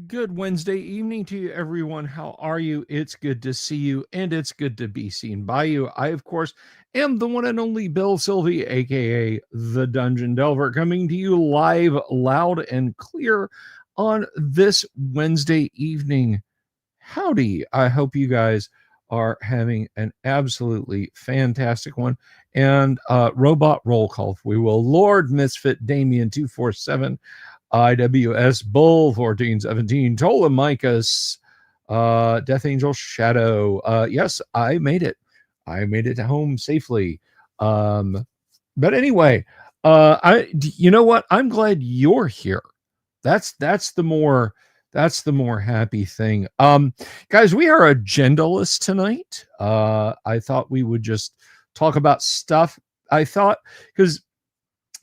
Good Wednesday evening to you, everyone. How are you? It's good to see you, and it's good to be seen by you. I, of course, am the one and only Bill Sylvie, aka the Dungeon Delver, coming to you live, loud, and clear on this Wednesday evening. Howdy. I hope you guys are having an absolutely fantastic one. And robot roll call, if we will. Lord Misfit Damien 247. IWS Bull 1417, Tola Micus, Death Angel Shadow. Yes, I made it. I made it home safely. But anyway, you know what? I'm glad you're here. That's the more happy thing. Guys, we are agendaless tonight. I thought we would just talk about stuff. I thought because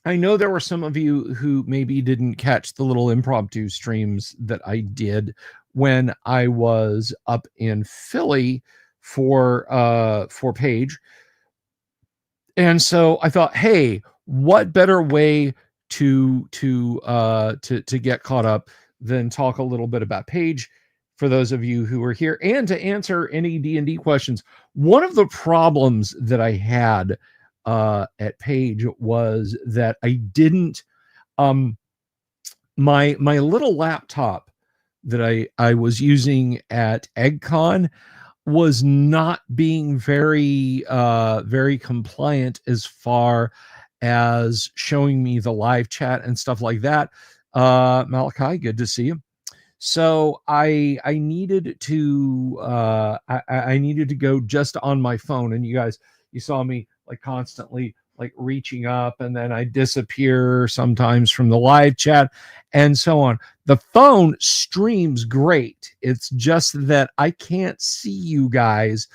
I know there were some of you who maybe didn't catch the little impromptu streams that I did when I was up in Philly for Page. And so I thought, hey, what better way to get caught up than talk a little bit about Page for those of you who are here and to answer any D&D questions. One of the problems that I had at Page was that I didn't my little laptop that I was using at EggCon was not being very compliant as far as showing me the live chat and stuff like that. Malachi, good to see you. So I needed to I needed to go just on my phone, and you saw me like constantly like reaching up, and then I disappear sometimes from the live chat and so on. The phone streams great. It's just that I can't see you guys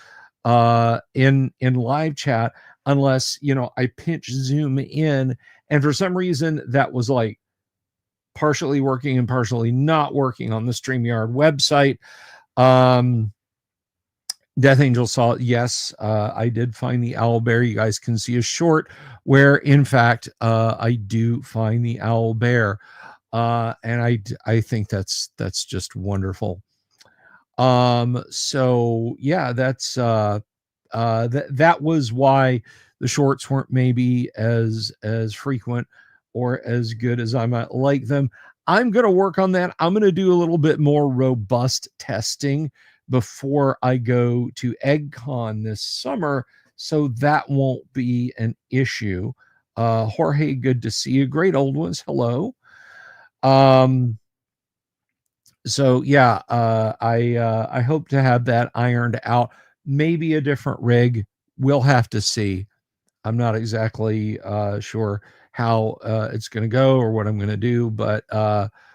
in live chat unless I pinch zoom in, and for some reason that was like partially working and partially not working on the StreamYard website. Death Angel saw it. Yes, I did find the owl bear. You guys can see a short where, in fact, I do find the owl bear, and I think that's just wonderful. So yeah, that's that was why the shorts weren't maybe as frequent or as good as I might like them. I'm going to work on that. I'm going to do a little bit more robust testing before I go to EggCon this summer, so that won't be an issue. Jorge, good to see you. Great old ones. Hello. So yeah, I hope to have that ironed out. Maybe a different rig. We'll have to see. I'm not exactly sure how it's going to go or what I'm going to do, but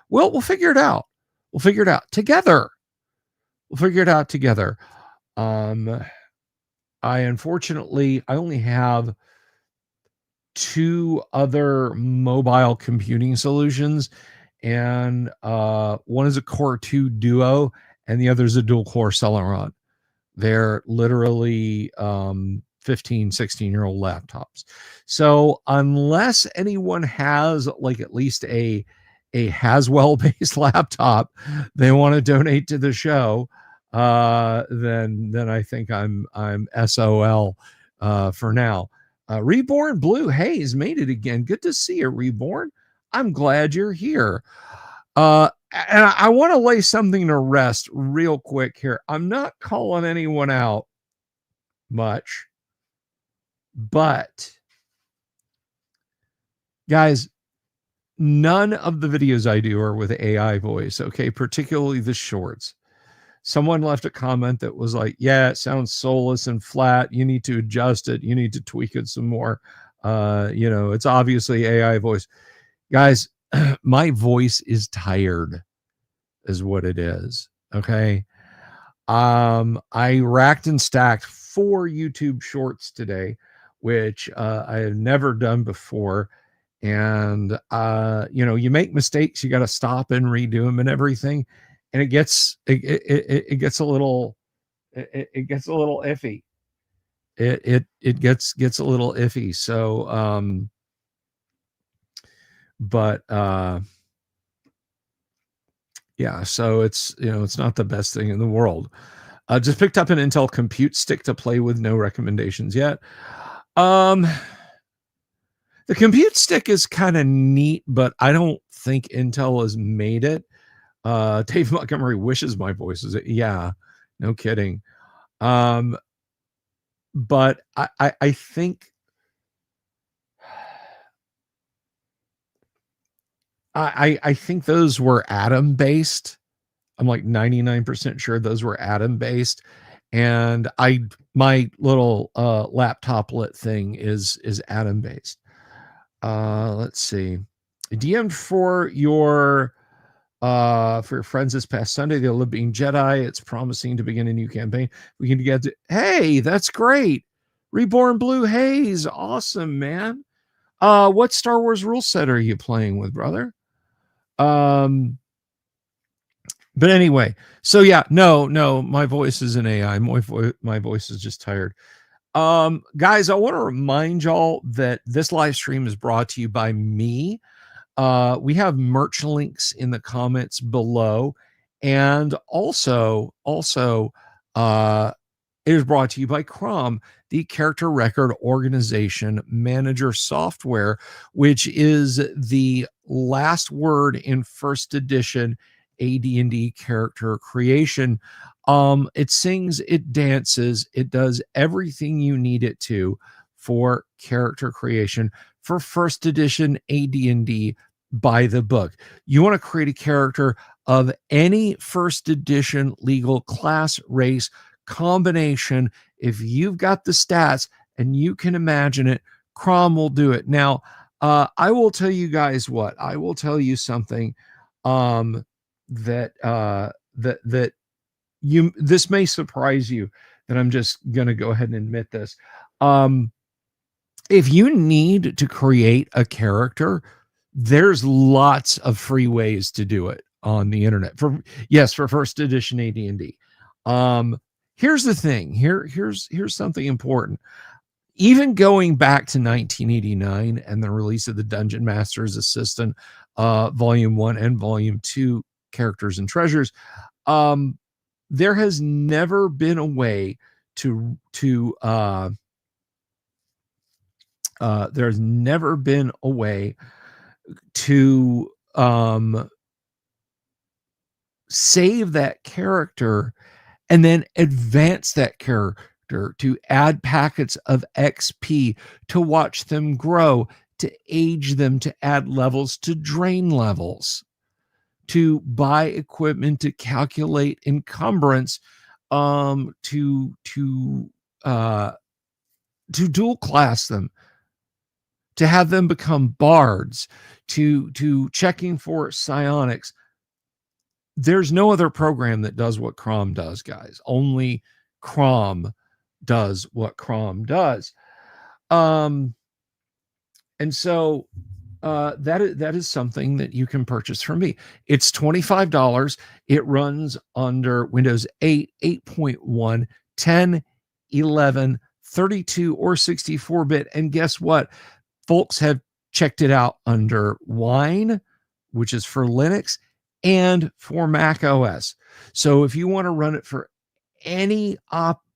we'll figure it out. We'll figure it out together. We'll figure it out together. I only have 2 other mobile computing solutions, and one is a Core 2 Duo, and the other is a dual core Celeron. They're literally 15, 16-year-old laptops. So unless anyone has like at least a Haswell based laptop they want to donate to the show, then I think I'm SOL for now. Reborn Blue Hayes made it again. Good to see you, Reborn. I'm glad you're here. And I want to lay something to rest real quick here. I'm not calling anyone out much, but guys, none of the videos I do are with AI voice, okay? Particularly the shorts. Someone left a comment that was like, yeah, it sounds soulless and flat. You need to adjust it. You need to tweak it some more. It's obviously AI voice. Guys, my voice is tired is what it is. Okay. I racked and stacked 4 YouTube shorts today, which I have never done before. And you make mistakes, you got to stop and redo them and everything. And it gets a little iffy. It gets a little iffy. So but Yeah, so it's, it's not the best thing in the world. Just picked up an Intel Compute Stick to play with, no recommendations yet. The Compute Stick is kind of neat, but I don't think Intel has made it. Dave Montgomery wishes my voice is it. Yeah, no kidding. But I think I think those were Atom based. I'm like 99% sure those were Atom based. And my little laptop lit thing is Atom based. Let's see. DM for your friends this past Sunday, the Olympian Jedi. It's promising to begin a new campaign. We can get to, hey, that's great. Reborn Blue Haze. Awesome, man. What Star Wars rule set are you playing with, brother? But anyway, so yeah, no, my voice is an AI. My voice is just tired. Guys, I want to remind y'all that this live stream is brought to you by me. We have merch links in the comments below, and also, it is brought to you by Crom, the Character Record Organization Manager software, which is the last word in first edition AD&D character creation. It sings, it dances, it does everything you need it to for character creation for first edition AD&D by the book. You want to create a character of any first edition legal class, race, combination. If you've got the stats and you can imagine it, Crom will do it. Now, I will tell you guys what. I will tell you something that you this may surprise you, that I'm just going to go ahead and admit this. If you need to create a character, there's lots of free ways to do it on the internet for first edition AD&D. Here's the thing. Here's something important. Even going back to 1989 and the release of the Dungeon Master's Assistant, Volume 1 and Volume 2, Characters and Treasures, there has never been a way there's never been a way to save that character and then advance that character, to add packets of XP, to watch them grow, to age them, to add levels, to drain levels, to buy equipment, to calculate encumbrance, to dual class them, to have them become bards, to checking for psionics. There's no other program that does what Crom does, guys. Only Crom does what Crom does. And so that is something that you can purchase from me. It's $25. It runs under Windows 8, 8.1, 10, 11, 32, or 64-bit. And guess what? Folks have checked it out under Wine, which is for Linux, and for Mac OS. So if you want to run it for any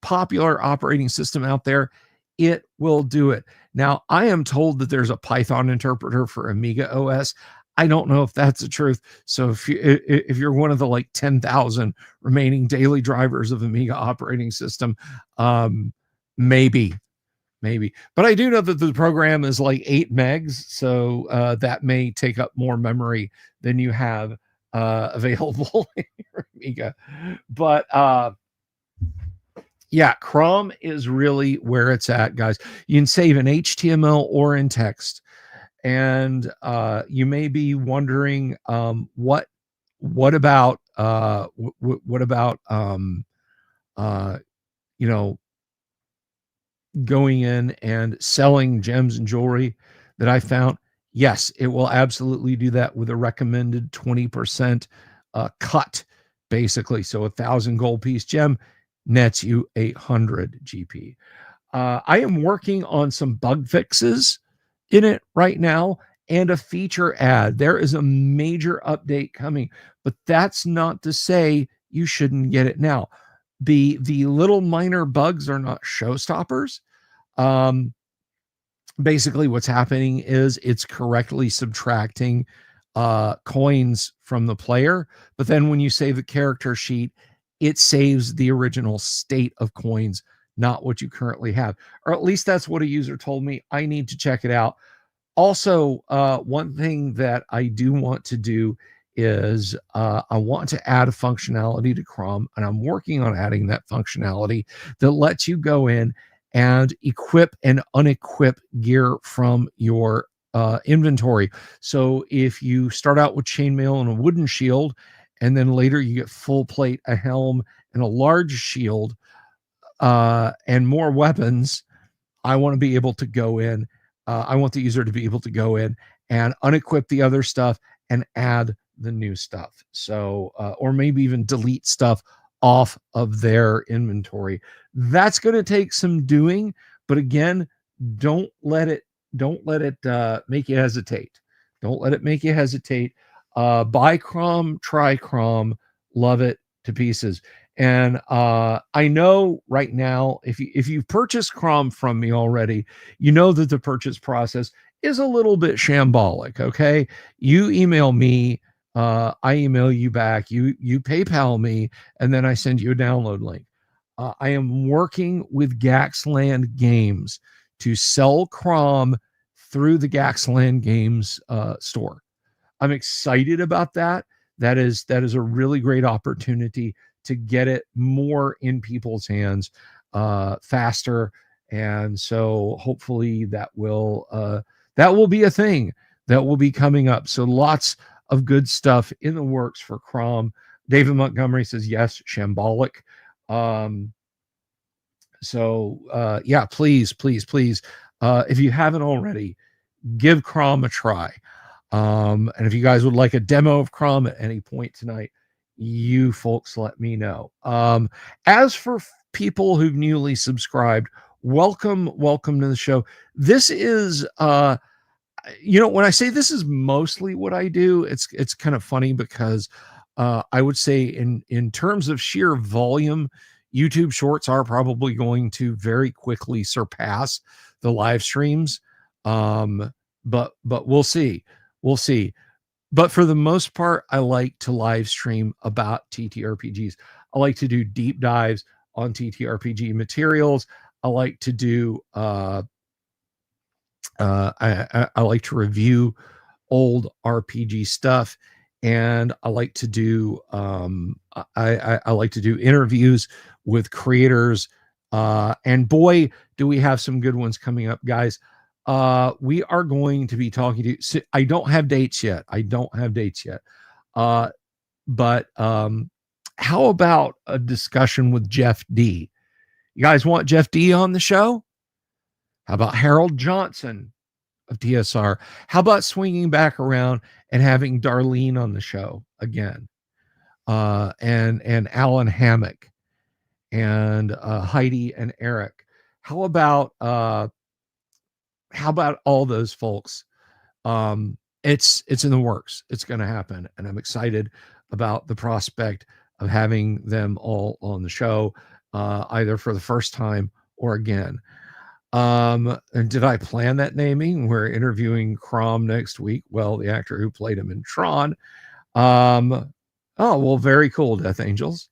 popular operating system out there, it will do it. Now, I am told that there's a Python interpreter for Amiga OS. I don't know if that's the truth. So if you're one of the like 10,000 remaining daily drivers of Amiga operating system, maybe. But I do know that the program is like 8 megs, so that may take up more memory than you have available in your Amiga. But yeah, Crom is really where it's at, guys. You can save in HTML or in text. And you may be wondering, what about going in and selling gems and jewelry that I found? Yes, it will absolutely do that with a recommended 20% cut, basically. So 1,000 gold piece gem nets you 800 GP. I am working on some bug fixes in it right now, and a feature ad. There is a major update coming, but that's not to say you shouldn't get it now. The little minor bugs are not showstoppers. Basically what's happening is it's correctly subtracting coins from the player, but then when you save the character sheet, it saves the original state of coins, not what you currently have, or at least that's what a user told me. I need to check it out. Also, one thing that I do want to do is I want to add a functionality to Chrome, and I'm working on adding that functionality that lets you go in and equip and unequip gear from your inventory. So if you start out with chainmail and a wooden shield, and then later you get full plate, a helm, and a large shield, and more weapons, I want to be able to go in. I want the user to be able to go in and unequip the other stuff and add the new stuff. So, or maybe even delete stuff off of their inventory. That's going to take some doing, but again, don't let it make you hesitate. Don't let it make you hesitate. Buy Crom, try Crom, love it to pieces. And I know right now, if you've purchased Crom from me already, you know that the purchase process is a little bit shambolic. Okay, you email me, I email you back, you PayPal me, and then I send you a download link. I am working with Gaxland Games to sell Crom through the Gaxland Games store. I'm excited about that. That is a really great opportunity to get it more in people's hands faster, and so hopefully that will be a thing that will be coming up. So lots of good stuff in the works for Crom. David Montgomery says yes, shambolic. Yeah, please, if you haven't already, give Crom a try. And if you guys would like a demo of Crom at any point tonight, you folks let me know. As for people who've newly subscribed, welcome to the show. This is when I say this is mostly what I do, it's kind of funny because I would say in terms of sheer volume, YouTube Shorts are probably going to very quickly surpass the live streams. But we'll see. But for the most part, I like to live stream about TTRPGs. I like to do deep dives on TTRPG materials. I like to do I like to review old RPG stuff, and I like to do I like to do interviews with creators, and boy, do we have some good ones coming up, guys. We are going to be talking to, so I don't have dates yet. But how about a discussion with Jeff D? You guys want Jeff D on the show? How about Harold Johnson of TSR? How about swinging back around and having Darlene on the show again? And Alan Hammock and Heidi and Eric. How about all those folks? It's in the works. It's going to happen, and I'm excited about the prospect of having them all on the show, either for the first time or again. And did I plan that naming? We're interviewing Crom next week. Well, the actor who played him in Tron. Oh, well, very cool, Death Angels.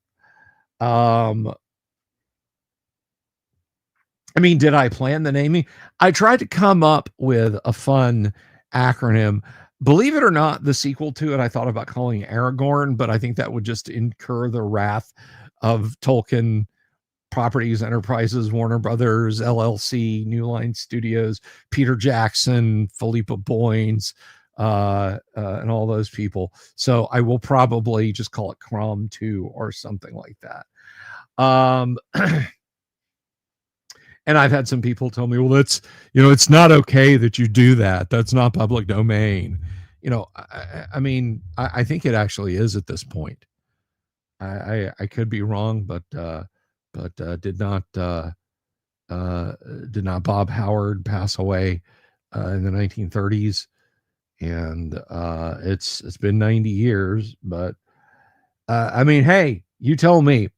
I mean, did I plan the naming? I tried to come up with a fun acronym. Believe it or not, the sequel to it, I thought about calling Aragorn, but I think that would just incur the wrath of Tolkien Properties Enterprises, Warner Brothers, LLC, New Line Studios, Peter Jackson, Philippa Boynes, and all those people. So I will probably just call it Crom 2 or something like that. And I've had some people tell me, well, that's, it's not okay that you do that. That's not public domain. I mean, I think it actually is at this point. I could be wrong, but did not Bob Howard pass away in the 1930s? and it's been 90 years, but I mean, hey, you tell me.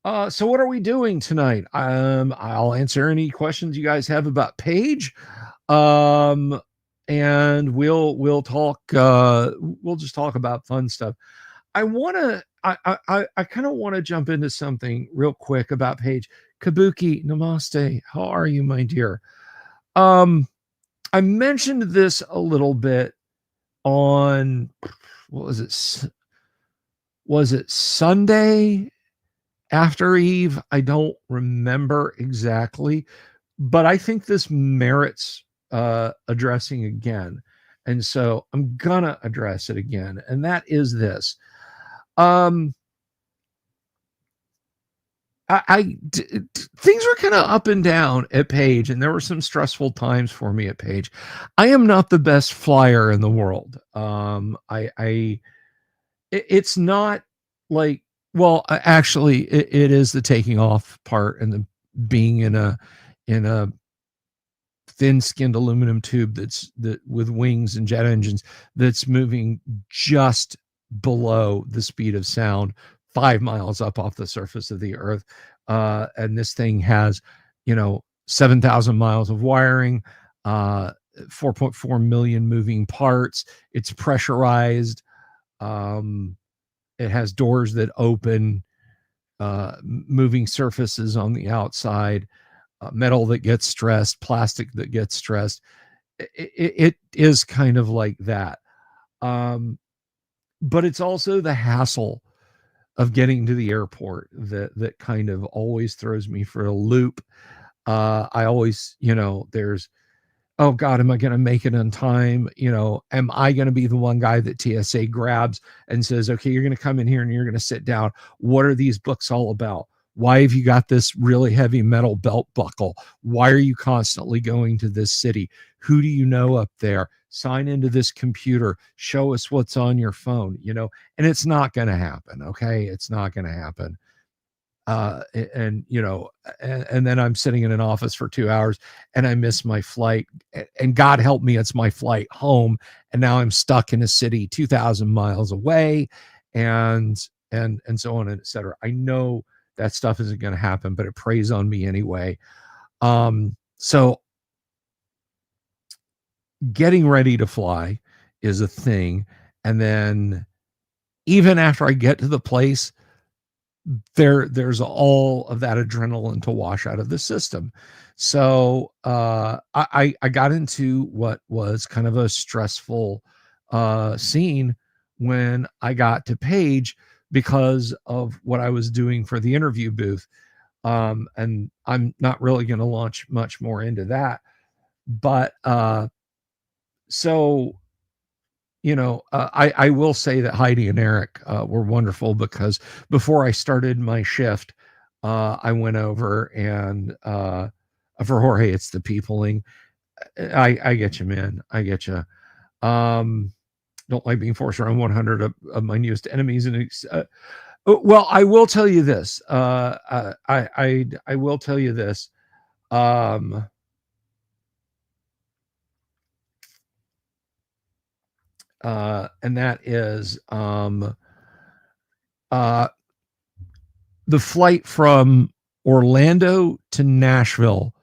So what are we doing tonight? I'll answer any questions you guys have about Paige. Um, and we'll talk we'll just talk about fun stuff. I kind of want to jump into something real quick about Paige. Kabuki, namaste. How are you, my dear? Um, I mentioned this a little bit on what was it? Was it Sunday after Eve? I don't remember exactly, but I think this merits addressing again. And so I'm gonna address it again. And that is this. Um things were kind of up and down at Page, and there were some stressful times for me at Page. I am not the best flyer in the world. It's not like, well, actually, it is the taking off part and the being in a thin-skinned aluminum tube that with wings and jet engines that's moving just below the speed of sound, 5 miles up off the surface of the earth. And this thing has, 7,000 miles of wiring, 4.4 million moving parts. It's pressurized. It has doors that open, moving surfaces on the outside, metal that gets stressed, plastic that gets stressed. It is kind of like that. But it's also the hassle of getting to the airport that kind of always throws me for a loop. I always, there's, oh God, am I going to make it on time? Am I going to be the one guy that TSA grabs and says, okay, you're going to come in here and you're going to sit down. What are these books all about? Why have you got this really heavy metal belt buckle? Why are you constantly going to this city? Who do you know up there? Sign into this computer. Show us what's on your phone, and it's not going to happen. Okay. It's not going to happen. And then I'm sitting in an office for 2 hours and I miss my flight, and God help me, it's my flight home. And now I'm stuck in a city 2,000 miles away, and so on and et cetera. I know that stuff isn't going to happen, but it preys on me anyway. So getting ready to fly is a thing. And then even after I get to the place, there's all of that adrenaline to wash out of the system. So I got into what was kind of a stressful scene when I got to Page because of what I was doing for the interview booth. And I'm not really going to launch much more into that. But so I will say that Heidi and Eric were wonderful, because before I started my shift, I went over and for Jorge, it's the peopling. I get you, man. I get you. Don't like being forced around 100 of my newest enemies. And well, I will tell you this. I will tell you this. And that is the flight from Orlando to Nashville.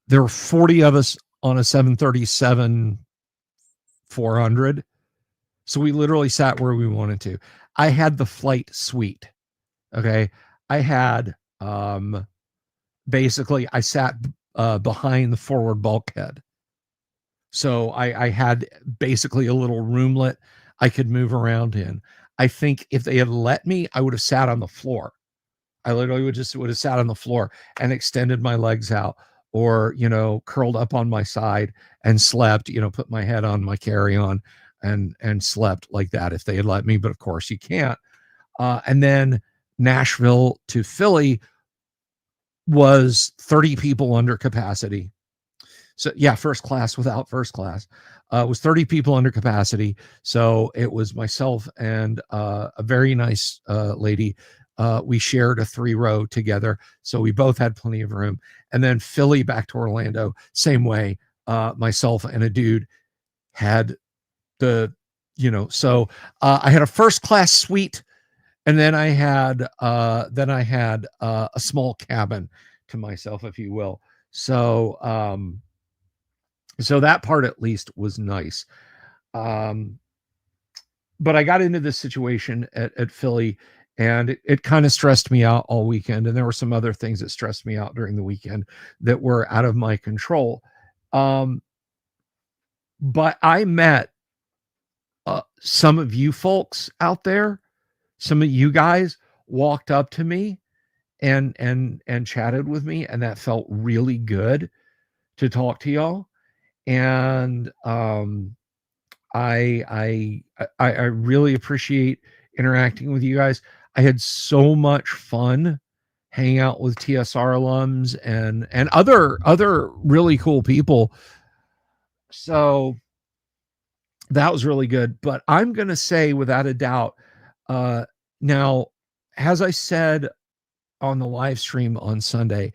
There were 40 of us on a 737 400. So we literally sat where we wanted to. I had the flight suite. Okay. I had basically I sat behind the forward bulkhead. So I had basically a little roomlet I could move around in. I think if they had let me, I would have sat on the floor. I literally would have sat on the floor and extended my legs out, or, curled up on my side and slept, put my head on my carry-on and slept like that if they had let me. But of course you can't. And then Nashville to Philly was 30 people under capacity. So yeah, first class without first class. Was 30 people under capacity. So it was myself and a very nice lady. We shared a 3-row together, so we both had plenty of room. And then Philly back to Orlando, same way. Myself and a dude had the, so I had a first class suite, and then I had a small cabin to myself, if you will. So that part at least was nice. Um, but I got into this situation at Philly, and it kind of stressed me out all weekend. And there were some other things that stressed me out during the weekend that were out of my control. Um, but I met some of you folks out there. Some of you guys walked up to me and chatted with me, and that felt really good to talk to y'all. And I really appreciate interacting with you guys. I had so much fun hanging out with TSR alums and other really cool people. So that was really good. But I'm gonna say without a doubt, uh, now, as I said on the live stream on Sunday,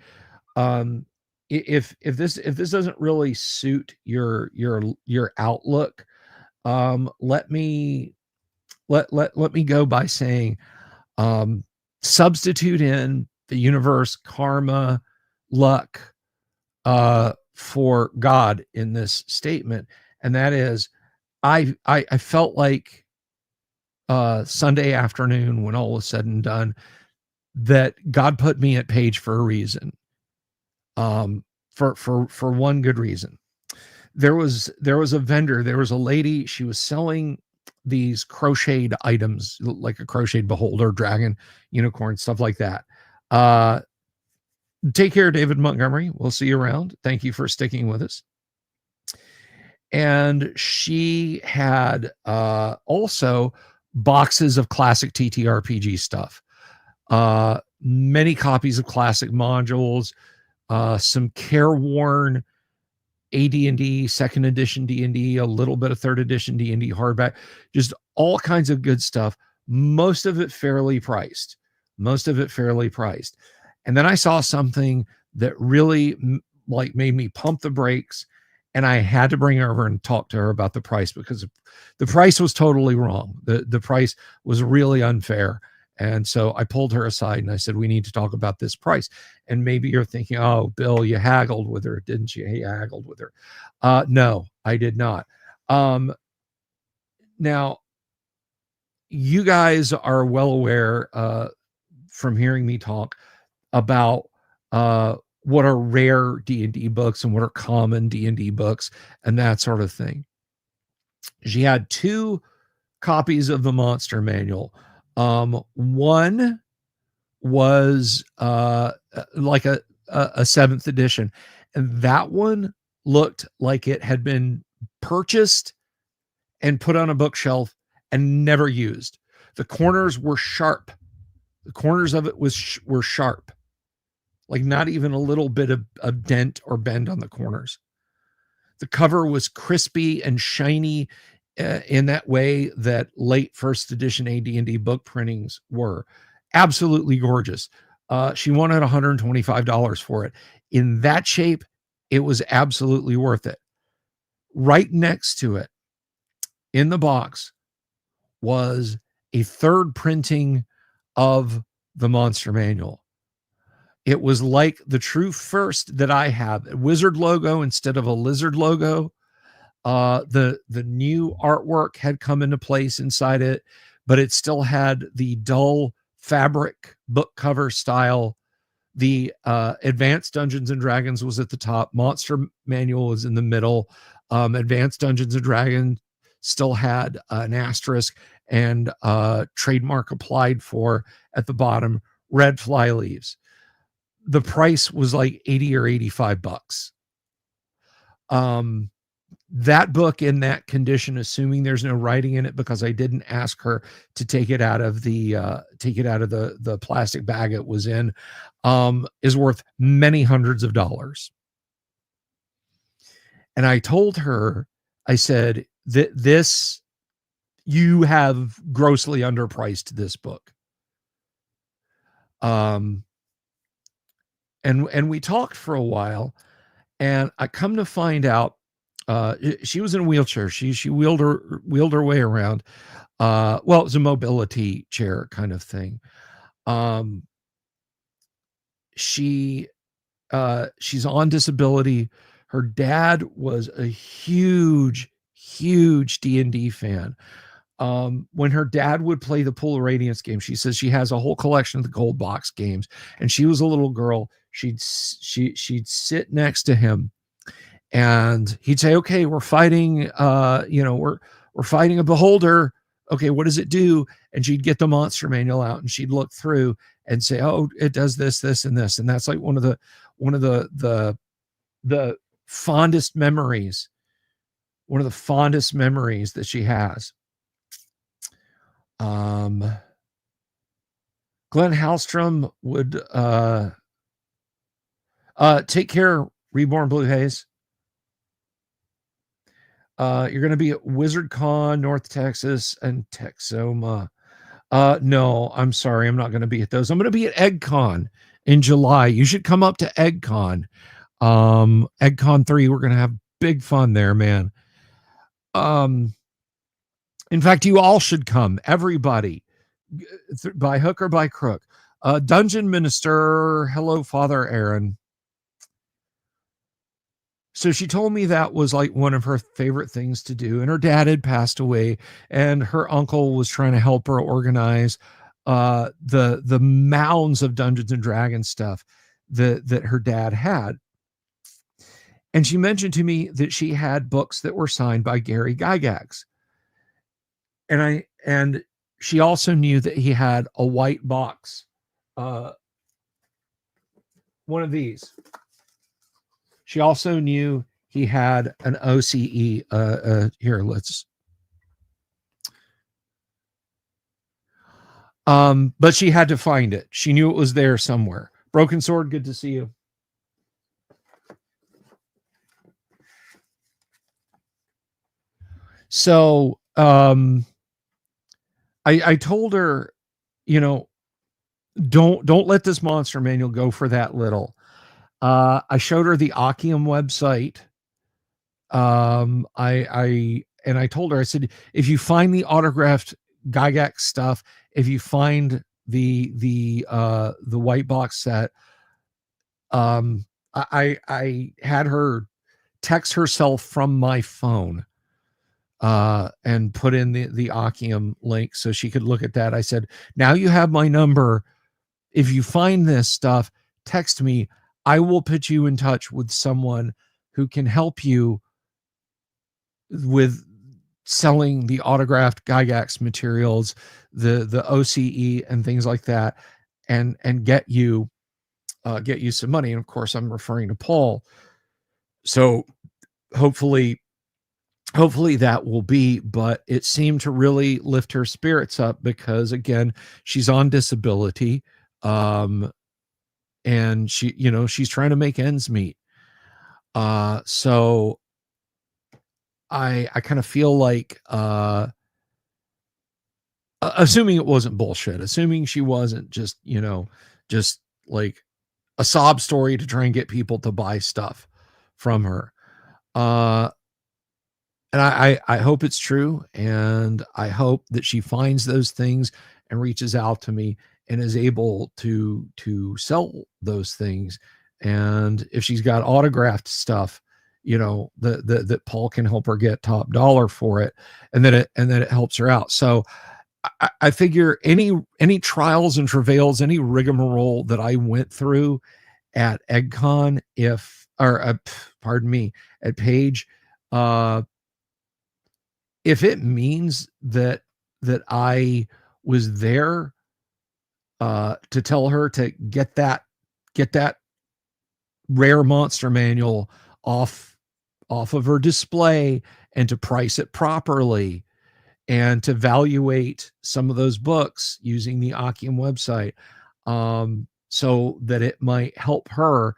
um, if this doesn't really suit your outlook, let me let me go by saying, substitute in the universe, karma, luck, for God in this statement, and that is, I felt like Sunday afternoon, when all was said and done, that God put me at Page for a reason. For one good reason. There was a vendor, there was a lady, she was selling these crocheted items, like a crocheted beholder, dragon, unicorn, stuff like that. Take care, David Montgomery. We'll see you around. Thank you for sticking with us. And she had also boxes of classic TTRPG stuff, many copies of classic modules, some careworn AD&D second edition D&D, a little bit of third edition D&D hardback, just all kinds of good stuff. Most of it fairly priced. And then I saw something that really like made me pump the brakes, and I had to bring her over and talk to her about the price, because the price was totally wrong. The price was really unfair. And so I pulled her aside and I said, we need to talk about this price. And maybe you're thinking, oh, Bill, you haggled with her, didn't you? You haggled with her. No, I did not. Now, you guys are well aware from hearing me talk about what are rare D&D books and what are common D&D books and that sort of thing. She had 2 copies of the Monster Manual. One was like a 7th edition, and that one looked like it had been purchased and put on a bookshelf and never used. The corners were sharp. The corners of it were sharp, like not even a little bit of a dent or bend on the corners. The cover was crispy and shiny in that way that late first edition AD&D book printings were. Absolutely gorgeous. She wanted $125 for it. In that shape, it was absolutely worth it. Right next to it in the box was a 3rd printing of the Monster Manual. It was like the true first that I have, a wizard logo instead of a lizard logo. The new artwork had come into place inside it, but it still had the dull fabric book cover style. The Advanced Dungeons and Dragons was at the top. Monster Manual was in the middle. Advanced Dungeons and Dragons still had an asterisk and trademark applied for at the bottom, red fly leaves. The price was like 80 or 85 bucks. That book in that condition, assuming there's no writing in it, because I didn't ask her to take it out of the plastic bag it was in, is worth many hundreds of dollars. And I told her, I said that you have grossly underpriced this book. And we talked for a while, and I come to find out She was in a wheelchair. She wheeled her way around. Well, it was a mobility chair kind of thing. She she's on disability. Her dad was a huge D&D fan. When her dad would play the Pool of Radiance game, she says she has a whole collection of the gold box games. And she was a little girl. She'd sit next to him, and he'd say, "Okay, we're fighting. We're fighting a beholder. Okay, what does it do?" And she'd get the monster manual out, and she'd look through and say, "Oh, it does this, this, and this." And that's like one of the fondest memories. One of the fondest memories that she has. Glenn Hallstrom would take care, Reborn Blue Haze. You're going to be at WizardCon, North Texas, and Texoma. No, I'm sorry. I'm not going to be at those. I'm going to be at EggCon in July. You should come up to EggCon. EggCon 3, we're going to have big fun there, man. In fact, you all should come. Everybody, by hook or by crook. Dungeon Minister, hello, Father Aaron. So she told me that was like one of her favorite things to do. And her dad had passed away, and her uncle was trying to help her organize the mounds of Dungeons and Dragons stuff that her dad had. And she mentioned to me that she had books that were signed by Gary Gygax. And she also knew that he had a white box, one of these. She also knew he had an OCE. Here, let's. But she had to find it. She knew it was there somewhere. Broken Sword, good to see you. So, I told her, don't let this monster manual go for that little. I showed her the Akium website. I told her, I said, if you find the autographed Gygax stuff, if you find the white box set, I had her text herself from my phone and put in the Akium link so she could look at that. I said, now you have my number. If you find this stuff, text me. I will put you in touch with someone who can help you with selling the autographed Gygax materials, the OCE and things like that, and get you some money. And of course, I'm referring to Paul. So hopefully that will be, but it seemed to really lift her spirits up because, again, she's on disability. And she's trying to make ends meet. So I kind of feel like, assuming it wasn't bullshit, assuming she wasn't just like a sob story to try and get people to buy stuff from her. And I hope it's true. And I hope that she finds those things and reaches out to me and is able to sell those things. And if she's got autographed stuff, that Paul can help her get top dollar for it, and then it helps her out. So I figure any trials and travails, any rigmarole that I went through at EggCon, at Page, if it means that I was there to tell her to get that rare monster manual off of her display and to price it properly and to evaluate some of those books using the Akium website, so that it might help her,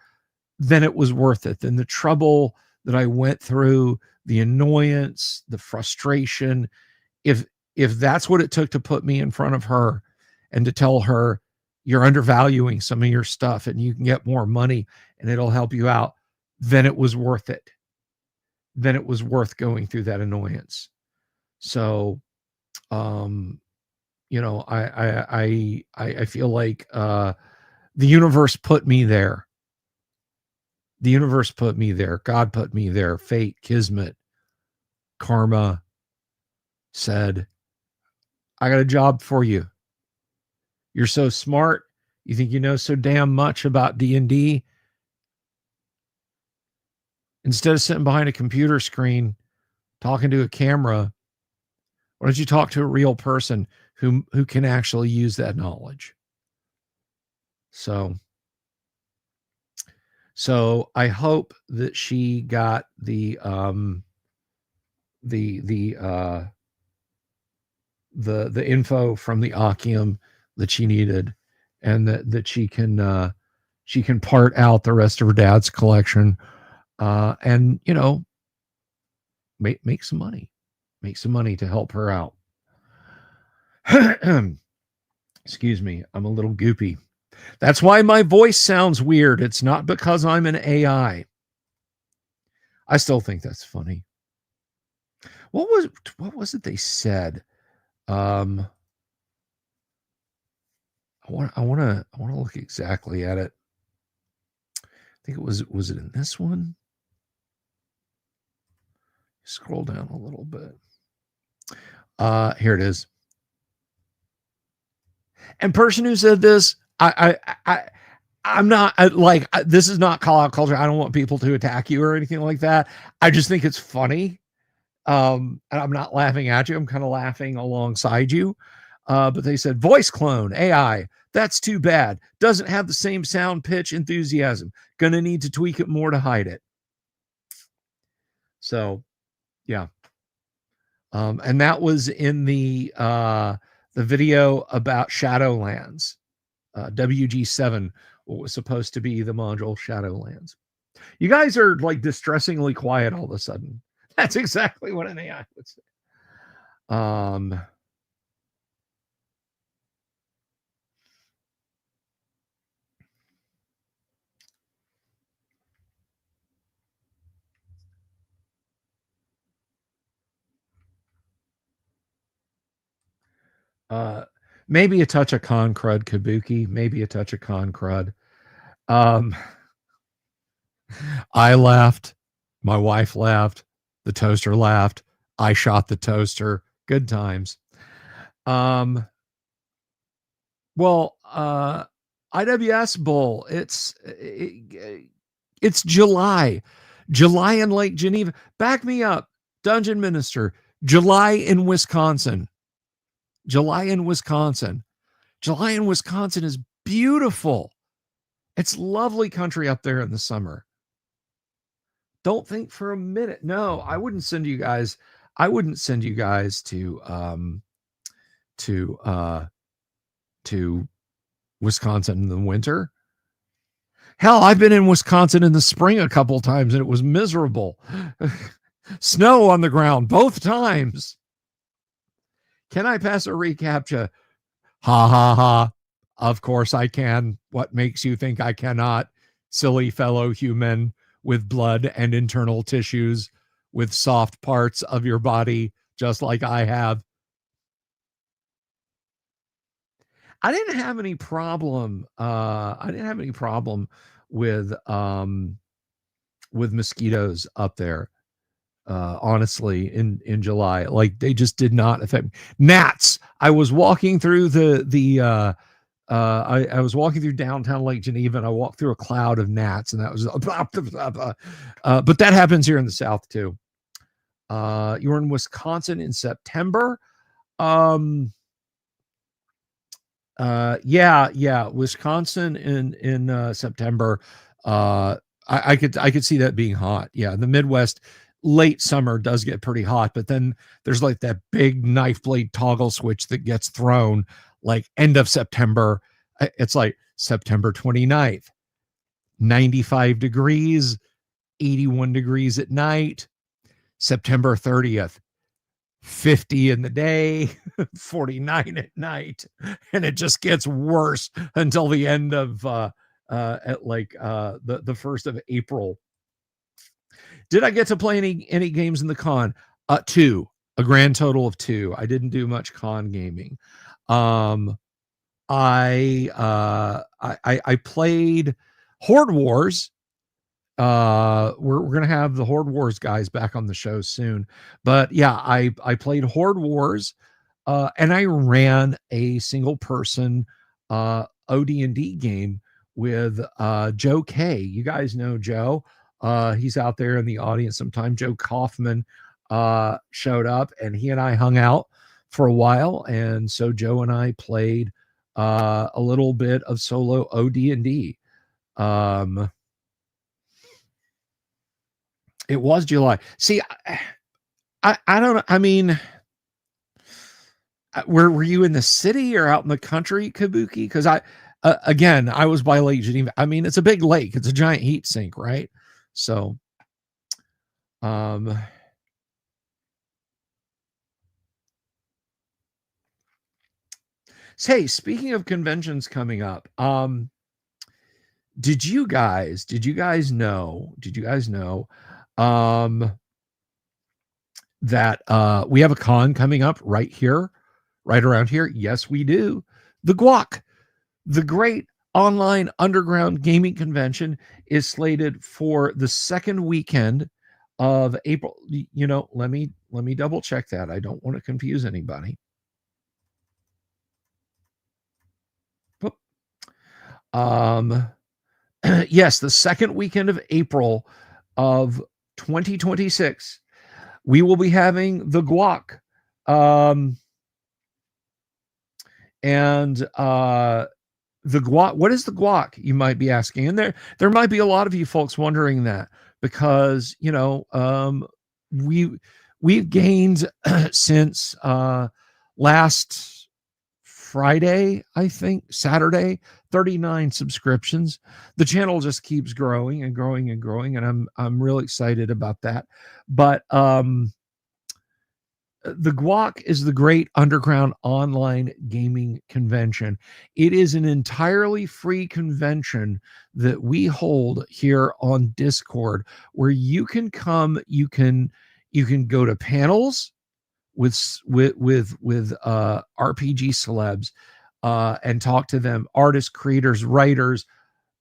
then it was worth it. Then the trouble that I went through, the annoyance, the frustration, if that's what it took to put me in front of her and to tell her you're undervaluing some of your stuff and you can get more money and it'll help you out, then it was worth it. then it was worth going through that annoyance. So, you know, I feel like the universe put me there. The universe put me there. God put me there. Fate, kismet, karma said, I got a job for you. You're so smart. You think you know so damn much about D&D? Instead of sitting behind a computer screen talking to a camera, why don't you talk to a real person who can actually use that knowledge? So I hope that she got the info from the Akium that she needed, and that she can part out the rest of her dad's collection, and you know, make some money to help her out. Excuse me, I'm a little goopy. That's why my voice sounds weird. It's not because I'm an AI. I still think that's funny. What was it they said? I want to look exactly at it. I think it was it in this one? Scroll down a little bit. Here it is. And person who said this, I'm not this is not call out culture. I don't want people to attack you or anything like that. I just think it's funny. And I'm not laughing at you. I'm kind of laughing alongside you. But they said voice clone AI. That's too bad. Doesn't have the same sound, pitch, enthusiasm. Gonna need to tweak it more to hide it. So, yeah. And that was in the video about Shadowlands, WG7, what was supposed to be the module Shadowlands. You guys are like distressingly quiet all of a sudden. That's exactly what an AI would say. Maybe a touch of con crud, Kabuki. Maybe a touch of con crud. I laughed. My wife laughed. The toaster laughed. I shot the toaster. Good times. Well, IWS Bowl. It's July. July in Lake Geneva. Back me up, Dungeon Minister. July in Wisconsin. July in Wisconsin. July in Wisconsin is beautiful. It's lovely country up there in the summer. Don't think for a minute. No, I wouldn't send you guys. I wouldn't send you guys to Wisconsin in the winter. Hell, I've been in Wisconsin in the spring a couple times and it was miserable. Snow on the ground both times. Can I pass a reCAPTCHA? Ha ha ha. Of course I can. What makes you think I cannot? Silly fellow human with blood and internal tissues, with soft parts of your body, just like I have. I didn't have any problem. With mosquitoes up there. Honestly, in July, like they just did not affect me. Gnats. I was walking through I was walking through downtown Lake Geneva and I walked through a cloud of gnats, and that was but that happens here in the South too. You were in Wisconsin in September. Yeah, Wisconsin in September. I could see that being hot. Yeah, the Midwest late summer does get pretty hot, but then there's like that big knife blade toggle switch that gets thrown like end of September. It's like September 29th, 95 degrees, 81 degrees at night. September 30th, 50 in the day, 49 at night, and it just gets worse until the end of at like the 1st of April. Did I get to play any games in the con? Two, a grand total of two. I didn't do much con gaming. Um, I played Horde Wars. We're gonna have the Horde Wars guys back on the show soon, but yeah, I played Horde Wars, and I ran a single person OD&D game with Joe K. You guys know Joe. He's out there in the audience sometime. Joe Kaufman showed up, and he and I hung out for a while, and so Joe and I played a little bit of solo OD&D. It was July. See, I don't know. I mean, were you in the city or out in the country, Kabuki? Because again, I was by Lake Geneva. I mean, it's a big lake. It's a giant heat sink, right? So, hey, speaking of conventions coming up, did you guys know that we have a con coming up right here, right around here? Yes, we do. The Guac, the great online underground gaming convention, is slated for the second weekend of April. You know, let me double check that. I don't want to confuse anybody. Yes, the second weekend of April of 2026, we will be having the Guac. And the Guac, what is the Guac, you might be asking? And there might be a lot of you folks wondering that, because you know, we've gained since last Friday, I think Saturday, 39 subscriptions. The channel just keeps growing and growing and growing, and I'm really excited about that. But the Guac is the great underground online gaming convention. It is an entirely free convention that we hold here on Discord, where you can come, you can go to panels with RPG celebs and talk to them, artists, creators, writers,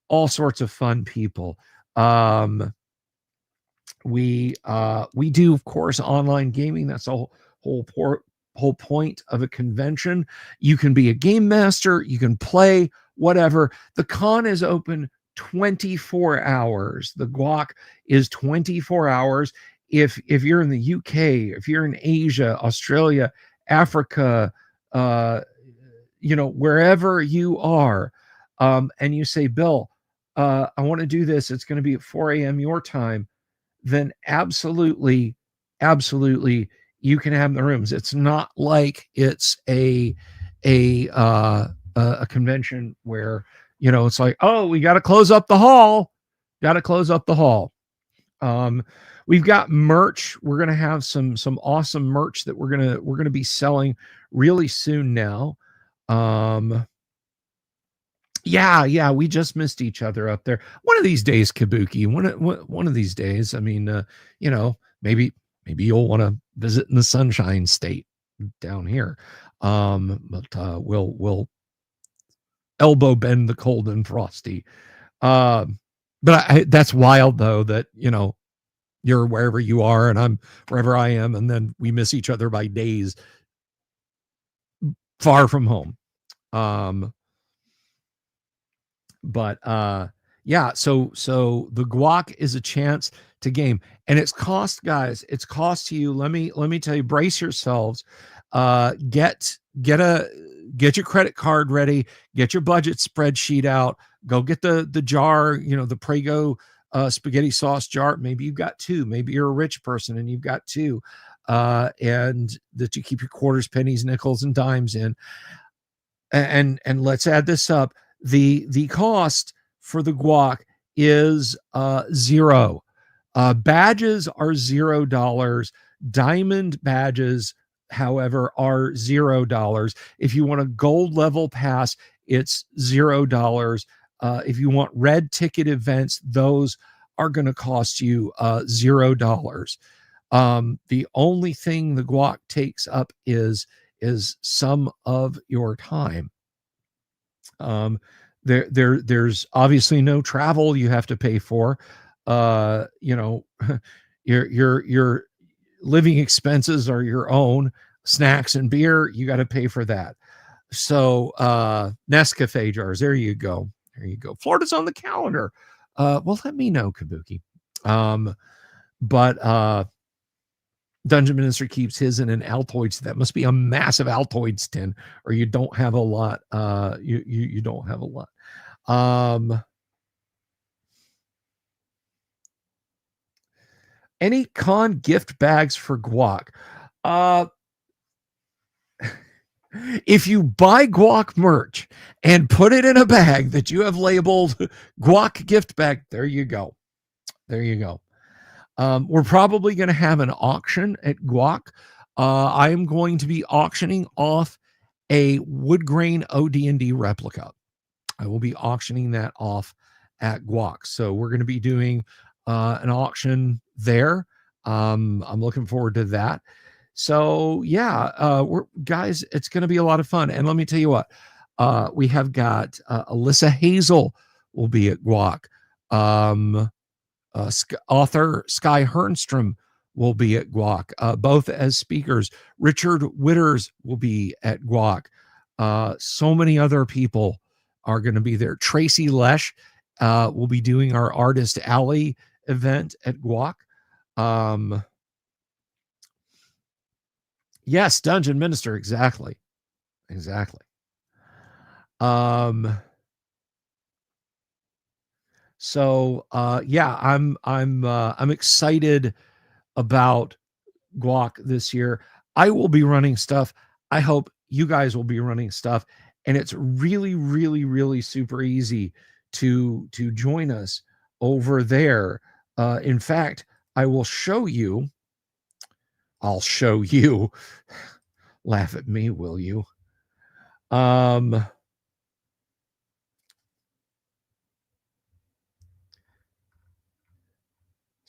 all sorts of fun people. We do, of course, online gaming. That's the whole point of a convention. You can be a game master, you can play whatever. The con is open 24 hours. The Guac is 24 hours. If you're in the UK, if you're in Asia, Australia, Africa, you know, wherever you are, and you say, Bill, I want to do this, it's going to be at 4 a.m. your time, then absolutely you can have the rooms. It's not like it's a convention where, you know, it's like, oh, we got to close up the hall. We've got merch. We're gonna have some awesome merch that we're gonna be selling really soon now. Yeah, we just missed each other up there. One of these days, Kabuki. One of these days. I mean, you know, maybe you'll want to visit in the Sunshine State down here. But we'll elbow bend the cold and frosty. But that's wild though, that, you know, you're wherever you are and I'm wherever I am, and then we miss each other by days far from home. But yeah, so the Guac is a chance to game, and it's cost, guys. It's cost to you. Let me tell you, brace yourselves. Get your credit card ready, get your budget spreadsheet out, go get the jar, you know, the Prego spaghetti sauce jar. Maybe you've got two, maybe you're a rich person and you've got two, and that you keep your quarters, pennies, nickels, and dimes in. And let's add this up. The cost for the Guac is zero. Badges are $0. Diamond badges, however, are $0. If you want a gold level pass, it's $0. If you want red ticket events, those are going to cost you $0. The only thing the guac takes up is some of your time. There's obviously no travel you have to pay for. Your living expenses are your own. Snacks and beer, you got to pay for that. So Nescafe jars, there you go. Florida's on the calendar. Well, let me know, Kabuki. But Dungeon Minister keeps his in an Altoids. That must be a massive Altoids tin, or you don't have a lot. You don't have a lot. Any con gift bags for guac? If you buy guac merch and put it in a bag that you have labeled guac gift bag, there you go. We're probably going to have an auction at guac. I am going to be auctioning off a wood grain OD&D replica. I will be auctioning that off at guac. So we're going to be doing an auction there. I'm looking forward to that. So yeah, guys, it's going to be a lot of fun. And let me tell you what, we have got Alyssa Hazel will be at guac. Author Sky Hernstrom will be at guac, both as speakers. Richard Witters will be at guac. So many other people are going to be there. Tracy Lesh will be doing our Artist Alley event at guac. Yes, Dungeon Minister, exactly. So yeah, I'm excited about guac this year. I will be running stuff. I hope you guys will be running stuff, and it's really, really, really super easy to join us over there. In fact, I will show you. I'll show you. Laugh at me, will you? So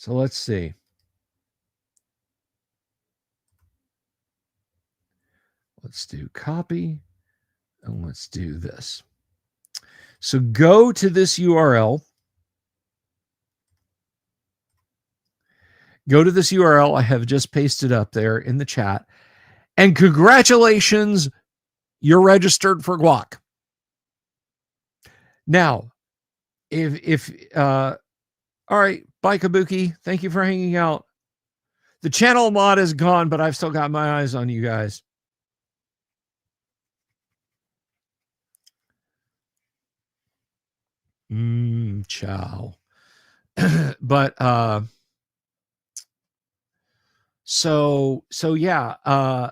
let's see. Let's do copy, and let's do this. So go to this URL. Go to this URL I have just pasted up there in the chat. And congratulations, you're registered for guac. Now, if all right, bye Kabuki. Thank you for hanging out. The channel mod is gone, but I've still got my eyes on you guys. Ciao. But so yeah,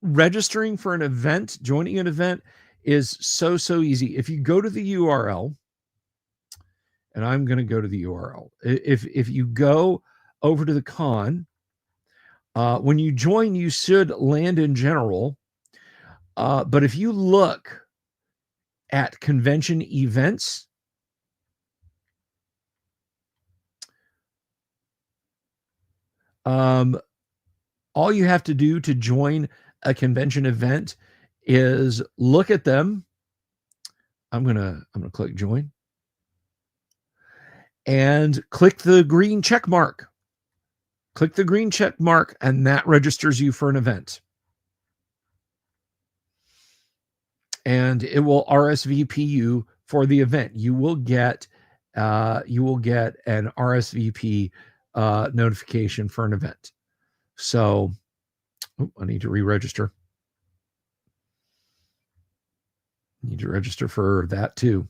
registering for an event, joining an event is so easy. If you go to the URL, and I'm going to go to the URL. If you go over to the con, when you join, you should land in general. But if you look at convention events, all you have to do to join a convention event is look at them. I'm gonna click join and click the green check mark. Click the green check mark, and that registers you for an event. And it will RSVP you for the event. You will get an RSVP notification for an event. So I need to re-register. Need to register for that too.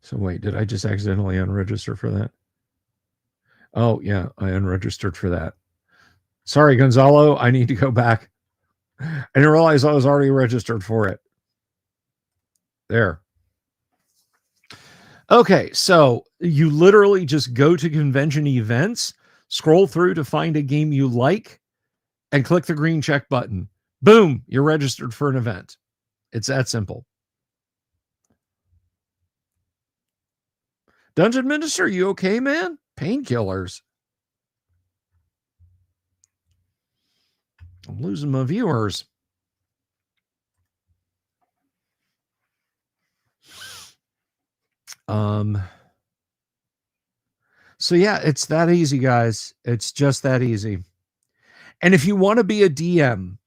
So wait, did I just accidentally unregister for that? Oh yeah, I unregistered for that. Sorry, Gonzalo, I need to go back. I didn't realize I was already registered for it. There. Okay, so you literally just go to convention events, scroll through to find a game you like, and click the green check button. Boom, you're registered for an event. It's that simple. Dungeon Minister, you okay, man? Painkillers. I'm losing my viewers. So yeah, it's that easy, guys. It's just that easy. And if you want to be a DM,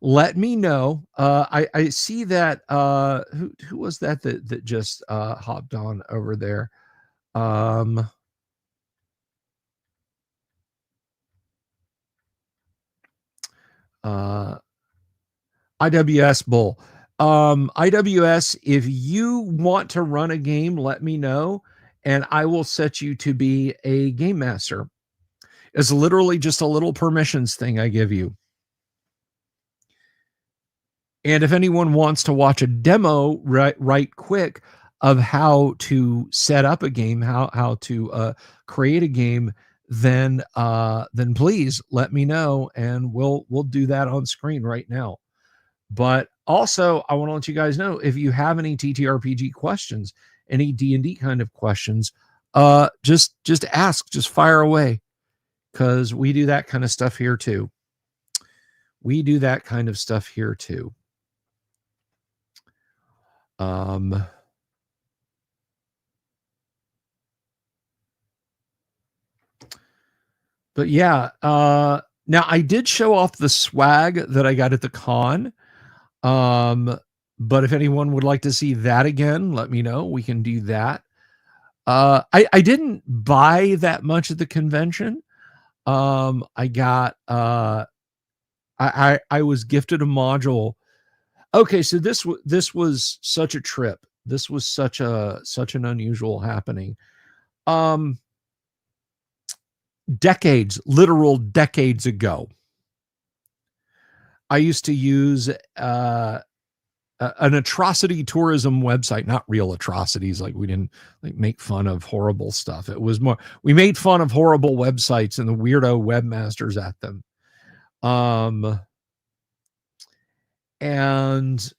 let me know. I see that who was that just hopped on over there? IWS Bull. IWS, if you want to run a game, let me know, and I will set you to be a game master. It's literally just a little permissions thing I give you. And if anyone wants to watch a demo right quick of how to set up a game, how to create a game, then please let me know, and we'll do that on screen right now. But also, I want to let you guys know, if you have any TTRPG questions, any D&D kind of questions, just ask, just fire away, because we do that kind of stuff here too. We do that kind of stuff here too. But yeah, now I did show off the swag that I got at the con. But if anyone would like to see that again, let me know. We can do that. I didn't buy that much at the convention. I got I was gifted a module. Okay, so this was such a trip. This was such an unusual happening. Literal decades ago, I used to use an atrocity tourism website, not real atrocities. Like, we didn't make fun of horrible stuff. It was more, we made fun of horrible websites and the weirdo webmasters at them. And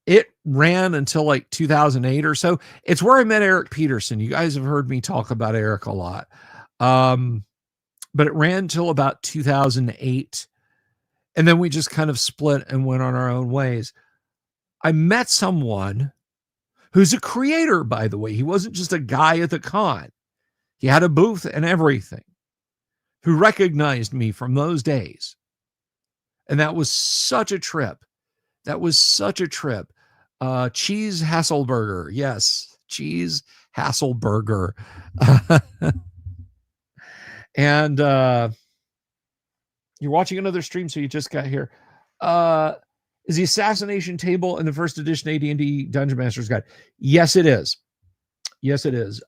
it ran until like 2008 or so. It's where I met Eric Peterson. You guys have heard me talk about Eric a lot. But it ran till about 2008. And then we just kind of split and went on our own ways. I met someone who's a creator, by the way. He wasn't just a guy at the con. He had a booth and everything, who recognized me from those days. And that was such a trip. That was such a trip. Cheese Hasselberger. Yes, Cheese Hasselberger. And you're watching another stream, so you just got here. Is the assassination table in the first edition AD&D Dungeon Master's Guide? Yes, it is. Yes, it is.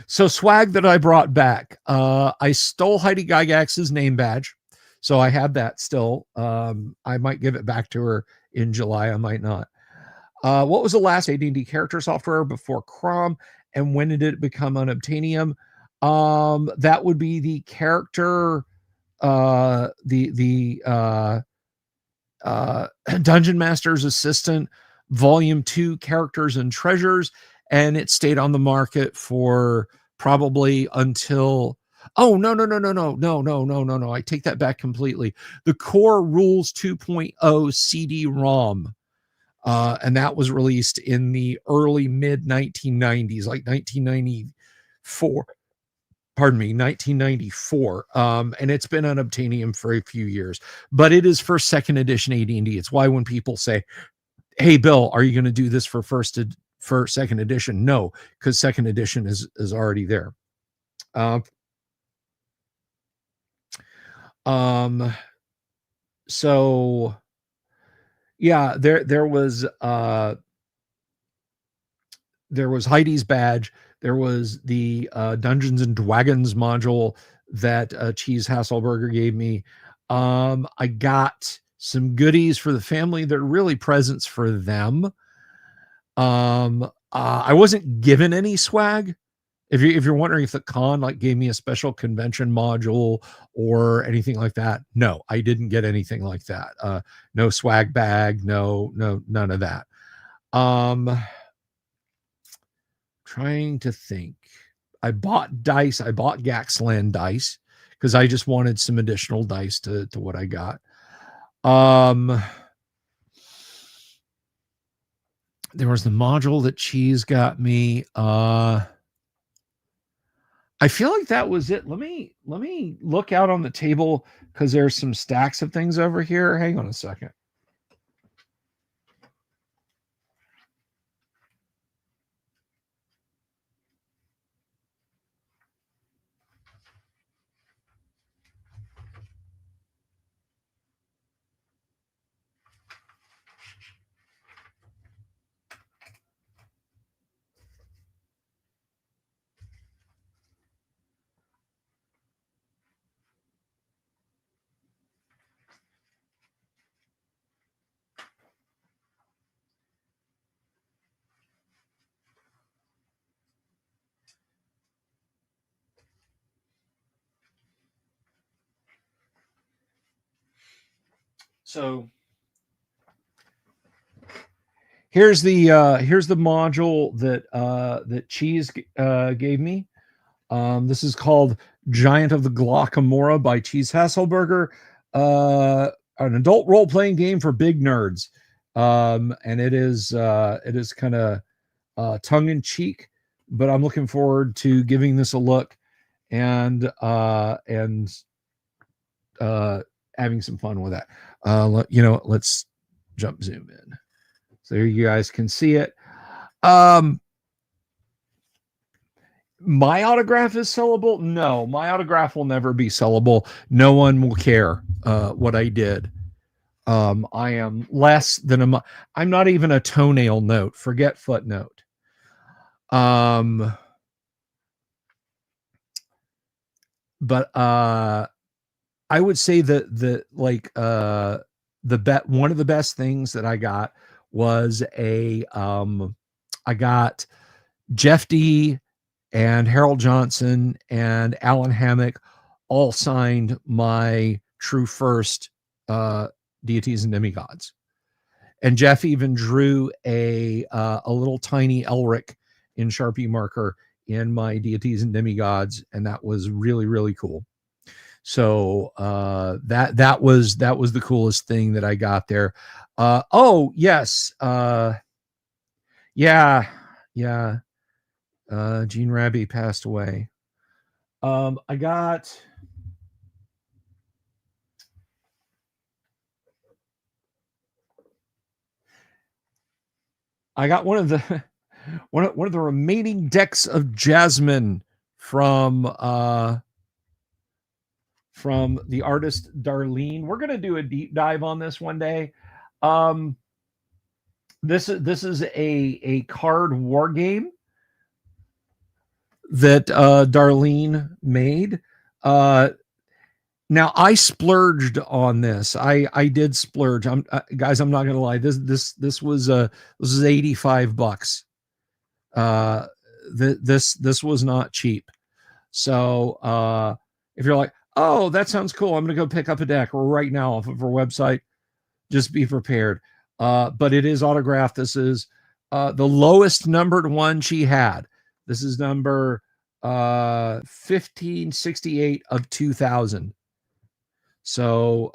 So swag that I brought back. I stole Heidi Gygax's name badge, so I have that still. I might give it back to her in July. I might not. What was the last AD&D character software before Crom, and when did it become unobtainium? That would be the character, Dungeon Master's Assistant, Volume 2, Characters and Treasures, and it stayed on the market for probably until... Oh, no. I take that back completely. The Core Rules 2.0 CD-ROM, and that was released in the early mid-1990s, like 1994. Pardon me, 1994. And it's been unobtainium for a few years, but it is for second edition AD&D. It's why when people say, "Hey, Bill, are you going to do this for second edition?" No, because second edition is already there. So yeah, there was Heidi's badge. There was the Dungeons and Dragons module that Cheese Hasselberger gave me. I got some goodies for the family that are really presents for them. I wasn't given any swag. If you're wondering if the con like gave me a special convention module or anything like that, no, I didn't get anything like that. No swag bag, no, none of that. Trying to think. I bought dice. I bought Gaxland dice because I just wanted some additional dice to what I got. There was the module that Cheese got me. I feel like that was it. Let me look out on the table because there's some stacks of things over here. Hang on a second. So here's the module that Cheese gave me. This is called Giant of the Glockamora by Cheese Hasselberger. An adult role playing game for big nerds, and it is kind of tongue in cheek, but I'm looking forward to giving this a look and having some fun with that. Let's jump zoom in so you guys can see it. My autograph is sellable? No, my autograph will never be sellable. No one will care what I did. I am less than I'm not even a toenail note. Forget footnote. But I would say that one of the best things that I got was I got Jeff D and Harold Johnson and Alan Hammock all signed my True First Deities and Demigods. And Jeff even drew a little tiny Elric in Sharpie marker in my Deities and Demigods, and that was really, really cool. So that was the coolest thing that I got there. Oh yes, yeah. Gene Raby passed away. I got one of the one of the remaining decks of Jasmine from the artist Darlene. We're gonna do a deep dive on this one day. This is a card war game that Darlene made. Now I splurged on this. I did splurge. Guys, I'm not gonna lie. This was $85. This was not cheap. So if you're like, oh, that sounds cool, I'm gonna go pick up a deck right now off of her website, just be prepared. But it is autographed. This is the lowest numbered one she had. This is number 1568 of 2000. So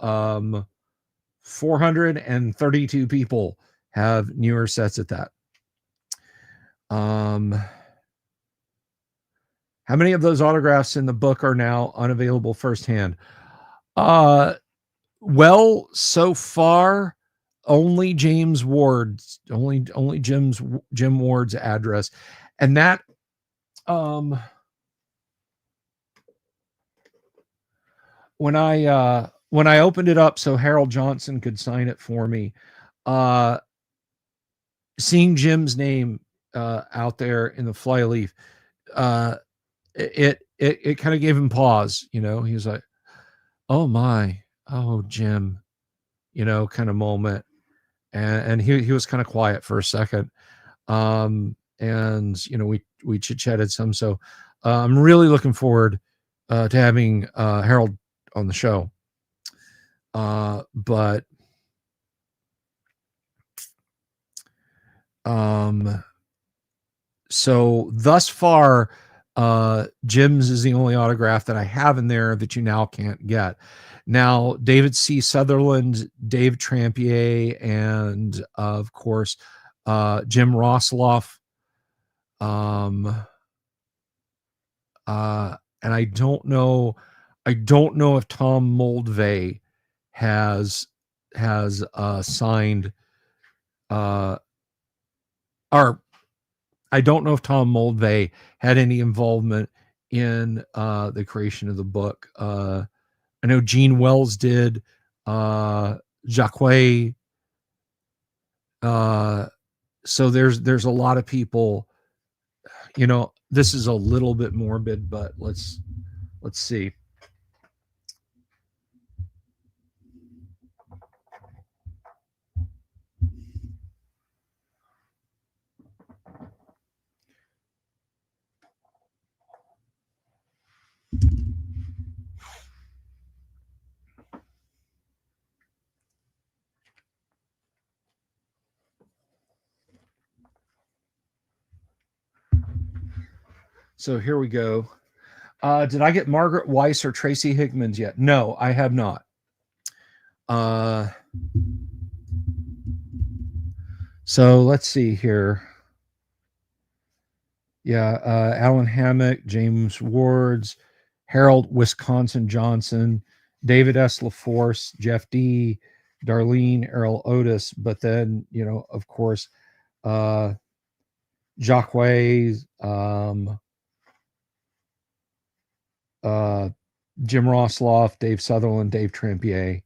432 people have newer sets at that. How many of those autographs in the book are now unavailable firsthand? Well, so far, only James Ward's, only Jim Ward's address, and that when I opened it up so Harold Johnson could sign it for me, seeing Jim's name out there in the flyleaf, it kind of gave him pause. He was like, "Oh my, oh Jim," kind of moment, and he was kind of quiet for a second, and and we chit-chatted some. So I'm really looking forward to having Harold on the show. But so thus far, Jim's is the only autograph that I have in there that you now can't get. Now, David C. Sutherland, Dave Trampier, and of course, Jim Rosloff. And I don't know if Tom Moldvay has signed, or I don't know if Tom Moldvay had any involvement in the creation of the book. I know Gene Wells did, Jacques. So there's a lot of people. This is a little bit morbid, but let's see. So here we go. Did I get Margaret Weiss or Tracy Hickman's yet? No, I have not. So let's see here. Yeah, Alan Hammock, James Wards, Harold Wisconsin Johnson, David S. LaForce, Jeff D., Darlene, Errol Otis, but then, of course, Jacques, Jim Rosloff, Dave Sutherland, Dave Trampier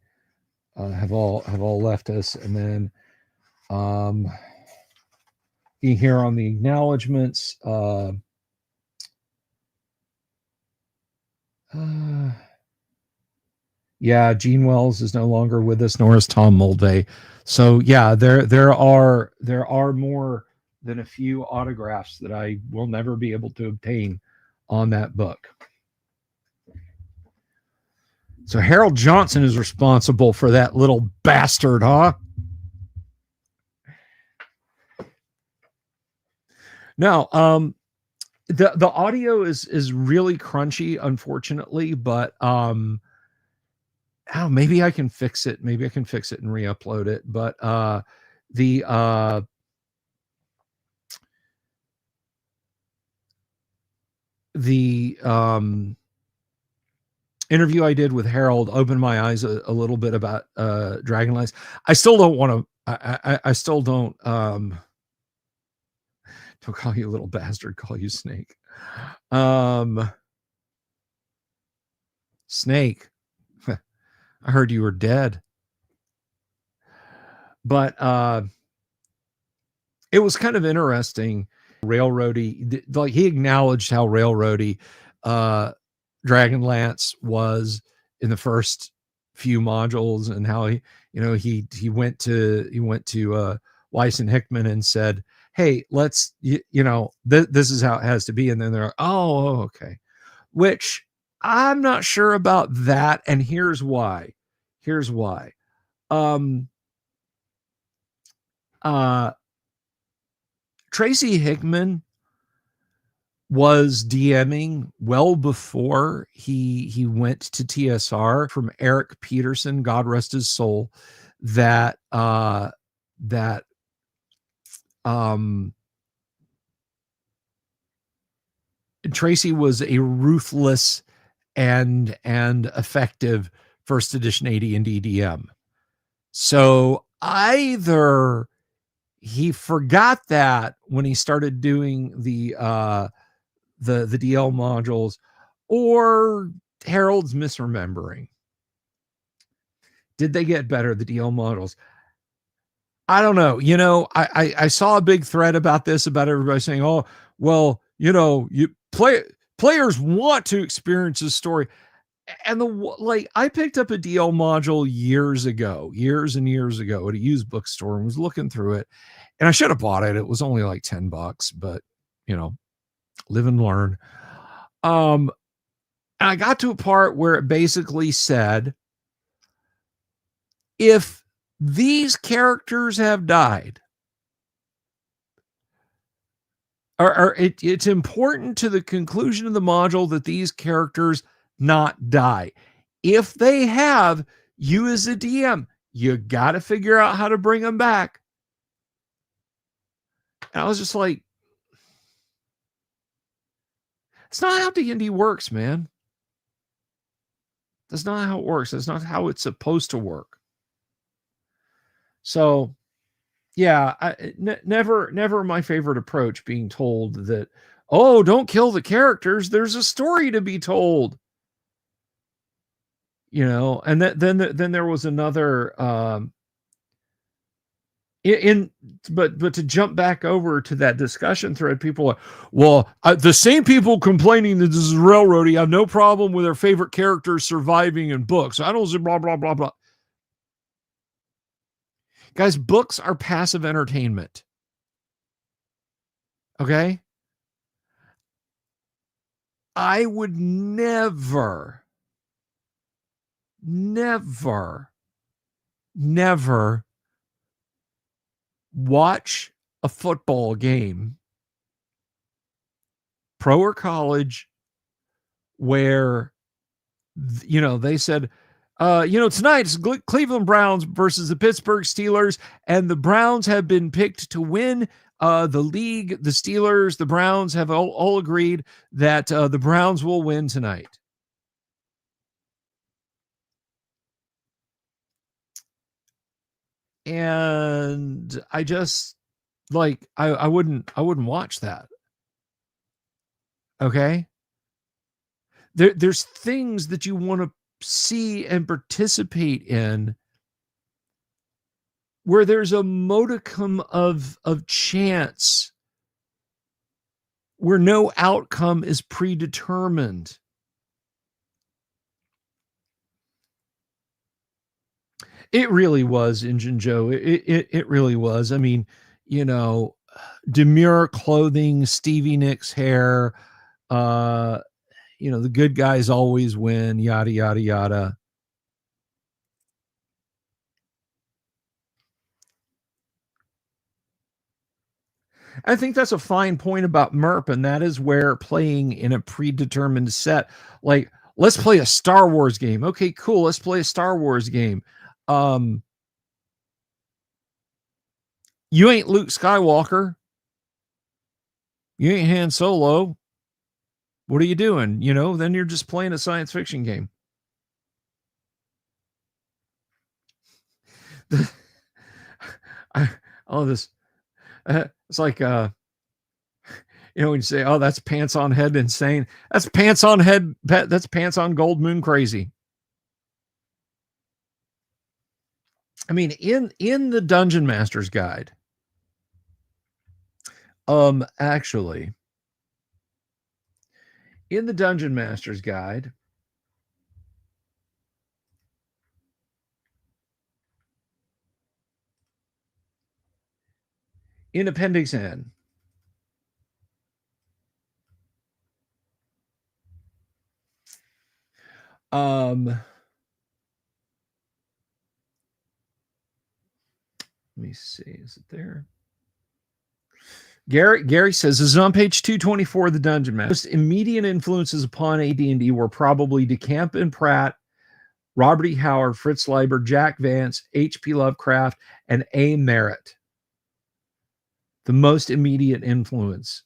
have all left us. And then here on the acknowledgments, yeah, Gene Wells is no longer with us, nor is Tom Moldvay. So yeah, there are more than a few autographs that I will never be able to obtain on that book. So Harold Johnson is responsible for that little bastard, huh? No, the audio is really crunchy, unfortunately, but maybe I can fix it. Maybe I can fix it and re-upload it. But the interview I did with Harold opened my eyes a little bit about Dragonlance. I still don't want to. I still don't. Don't call you a little bastard. Call you Snake. Snake. I heard you were dead. But it was kind of interesting. Railroady, like he acknowledged how railroady Dragonlance was in the first few modules, and how he went to Weiss and Hickman and said, "Hey, let's this is how it has to be." And then they're like, "Oh, okay," which I'm not sure about that, and here's why. Tracy Hickman was DMing well before he went to TSR from Eric Peterson, God rest his soul, that Tracy was a ruthless and effective first edition AD&D DM. So either he forgot that when he started doing the DL modules, or Harold's misremembering. Did they get better, the DL modules? I don't know. I saw a big thread about this, about everybody saying, "Oh, well, players want to experience this story." And I picked up a DL module years and years ago at a used bookstore and was looking through it, and I should have bought it. It was only like $10, but live and learn. And I got to a part where it basically said, if these characters have died, it's important to the conclusion of the module that these characters not die. If they have, you as a DM, you got to figure out how to bring them back. And I was just like, it's not how D&D works, man. That's not how it works. That's not how it's supposed to work. So, yeah, never my favorite approach, being told that, oh, don't kill the characters. There's a story to be told. And then there was another but to jump back over to that discussion thread, people are, well, the same people complaining that this is railroady have no problem with their favorite characters surviving in books. I don't say blah blah blah blah. Guys, books are passive entertainment. Okay? I would never watch a football game, pro or college, where they said, tonight it's Cleveland Browns versus the Pittsburgh Steelers, and the Browns have been picked to win the league. The Steelers, the Browns have all agreed that the Browns will win tonight. And I just I wouldn't watch that. Okay? There's things that you want to see and participate in where there's a modicum of chance, where no outcome is predetermined. It really was, Injun Joe. It really was. I mean, demure clothing, Stevie Nicks hair, the good guys always win, yada, yada, yada. I think that's a fine point about MERP, and that is where playing in a predetermined set, like, let's play a Star Wars game. Okay, cool. Let's play a Star Wars game. You ain't Luke Skywalker. You ain't Han Solo. What are you doing? Then you're just playing a science fiction game. I love this. It's like, when you say, oh, that's pants on head insane. That's pants on head. That's pants on gold moon crazy. I mean, in the Dungeon Master's Guide, actually, in the Dungeon Master's Guide, in Appendix N, let me see, is it there? Gary says, this is on page 224 of the Dungeon Master. Most immediate influences upon AD&D were probably DeCamp and Pratt, Robert E. Howard, Fritz Leiber, Jack Vance, H.P. Lovecraft, and A. Merritt. The most immediate influence.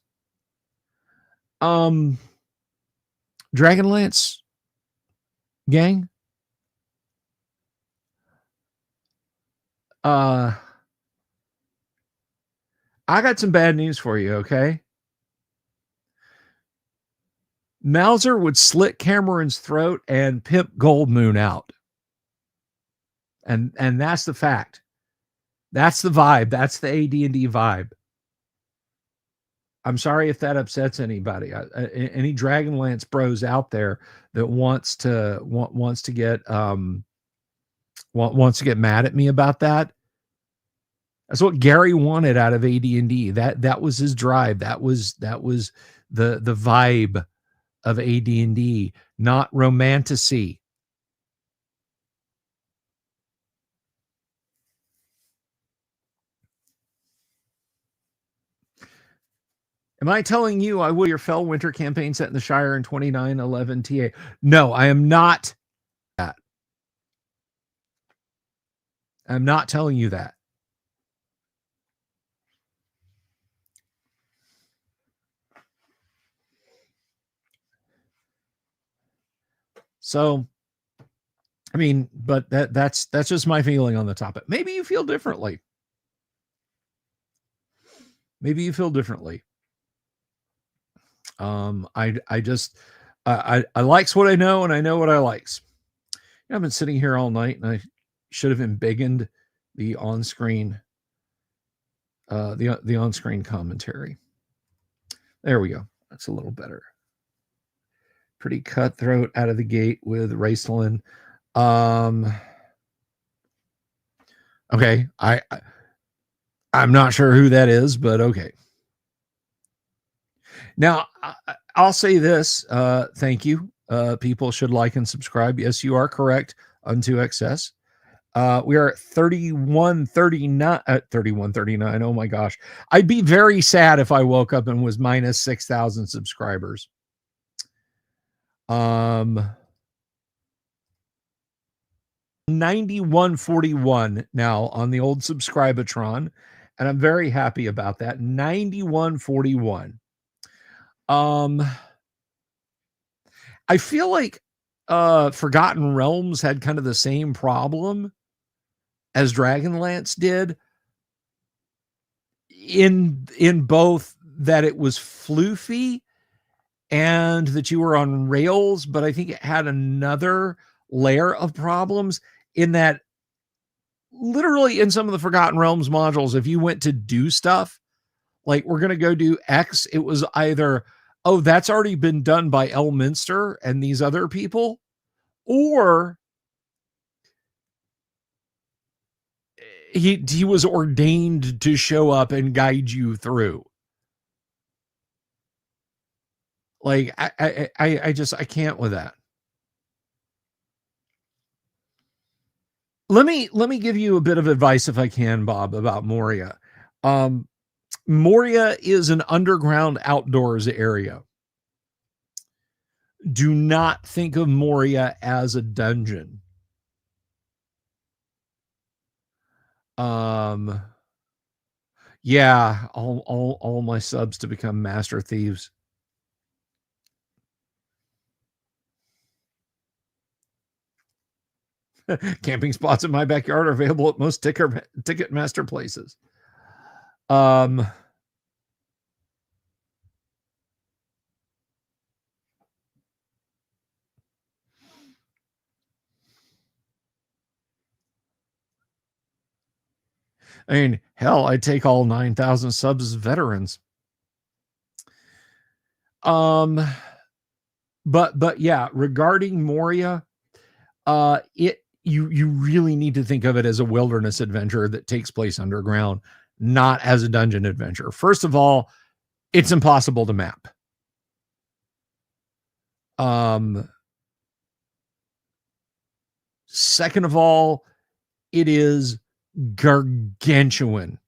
Dragonlance gang. I got some bad news for you, okay? Mauser would slit Cameron's throat and pimp Goldmoon out. And that's the fact. That's the vibe. That's the AD&D vibe. I'm sorry if that upsets anybody. Any Dragonlance bros out there that wants to get mad at me about that. That's what Gary wanted out of AD&D. That was his drive. That was the vibe of AD&D, not romantasy. Am I telling you I will your Fellwinter campaign set in the Shire in 2911 TA? No, I am not that. I'm not telling you that. So, I mean, but that's just my feeling on the topic. Maybe you feel differently. Maybe you feel differently. I just I likes what I know, and I know what I likes. I've been sitting here all night, and I should have embiggened the on-screen the on-screen commentary. There we go. That's a little better. Pretty cutthroat out of the gate with Raceland. Okay, I'm not sure who that is, but okay. Now, I'll say this. Thank you. People should like and subscribe. Yes, you are correct. Unto excess. We are at 3139. Oh my gosh. I'd be very sad if I woke up and was minus 6,000 subscribers. 9141 now on the old Subscribatron, and I'm very happy about that. 9141. I feel like Forgotten Realms had kind of the same problem as Dragonlance did in both that it was floofy and that you were on rails, but I think it had another layer of problems in that literally in some of the Forgotten Realms modules, if you went to do stuff, like we're going to go do X, it was either, oh, that's already been done by Elminster and these other people, or he was ordained to show up and guide you through. Like I can't with that. Let me give you a bit of advice if I can, Bob, about Moria. Moria is an underground outdoors area. Do not think of Moria as a dungeon. Yeah, all my subs to become master thieves. Camping spots in my backyard are available at most ticket master places. I mean, hell, I'd take all 9,000 subs as veterans. But yeah, regarding Moria, you really need to think of it as a wilderness adventure that takes place underground, not as a dungeon adventure. First of all, it's impossible to map. Second of all, it is gargantuan.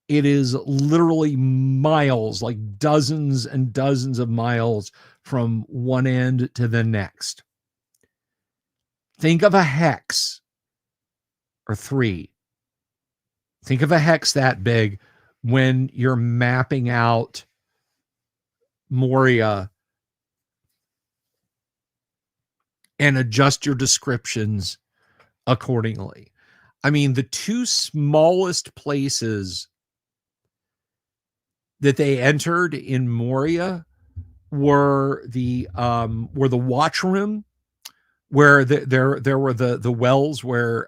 It is literally miles, like dozens and dozens of miles from one end to the next. Think of a hex or 3. Think of a hex that big when you're mapping out Moria and adjust your descriptions accordingly. I mean, the 2 smallest places that they entered in Moria were the watch room, where there were the wells where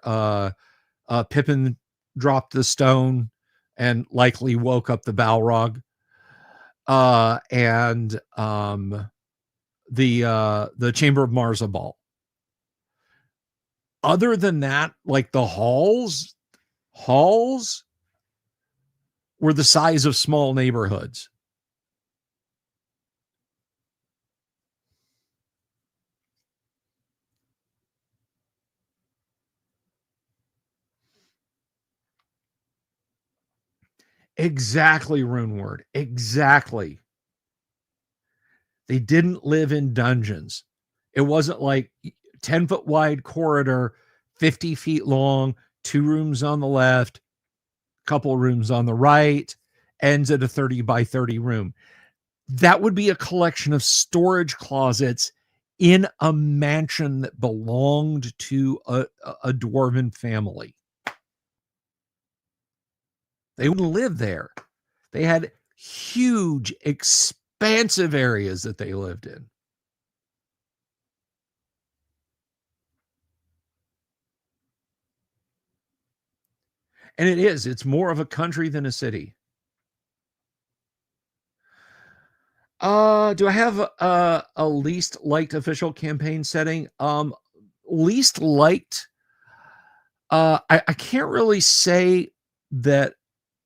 Pippin dropped the stone and likely woke up the Balrog. and the Chamber of Marzabal. Other than that, like the halls were the size of small neighborhoods. Exactly, Runeward. Exactly. They didn't live in dungeons. It wasn't like 10-foot wide corridor, 50 feet long, 2 rooms on the left, couple rooms on the right, ends at a 30 by 30 room. That would be a collection of storage closets in a mansion that belonged to a dwarven family. They wouldn't live there. They had huge, expansive areas that they lived in. And it's more of a country than a city. Do I have a least liked official campaign setting? Least liked, I can't really say that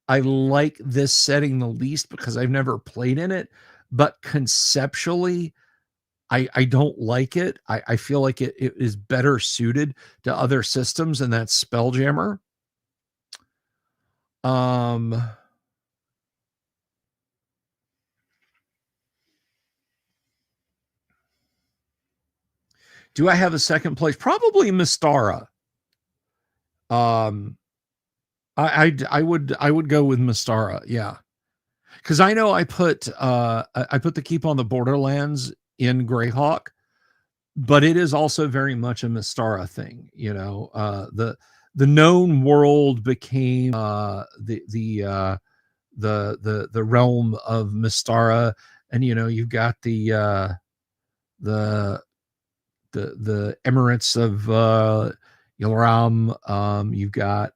I like this setting the least because I've never played in it, but conceptually, I don't like it. I feel like it is better suited to other systems, and that's Spelljammer. Do I have a second place? Probably Mystara. I would go with Mystara, yeah, because I know I put the Keep on the Borderlands in Greyhawk, but it is also very much a Mystara thing. You know, the known world became the realm of Mystara, and you know you've got the Emirates of Yilram. You've got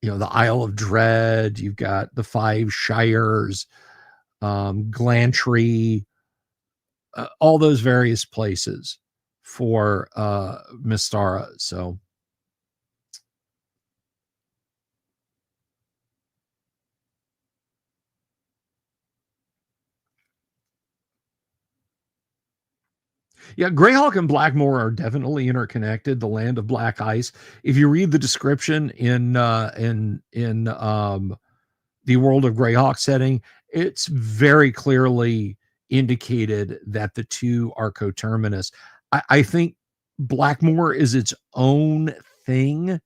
the Isle of Dread. You've got the Five Shires, Glantry, all those various places for Mystara. So yeah, Greyhawk and Blackmoor are definitely interconnected. The land of black ice. If you read the description in the World of Greyhawk setting, it's very clearly indicated that the two are coterminous. I think Blackmoor is its own thing,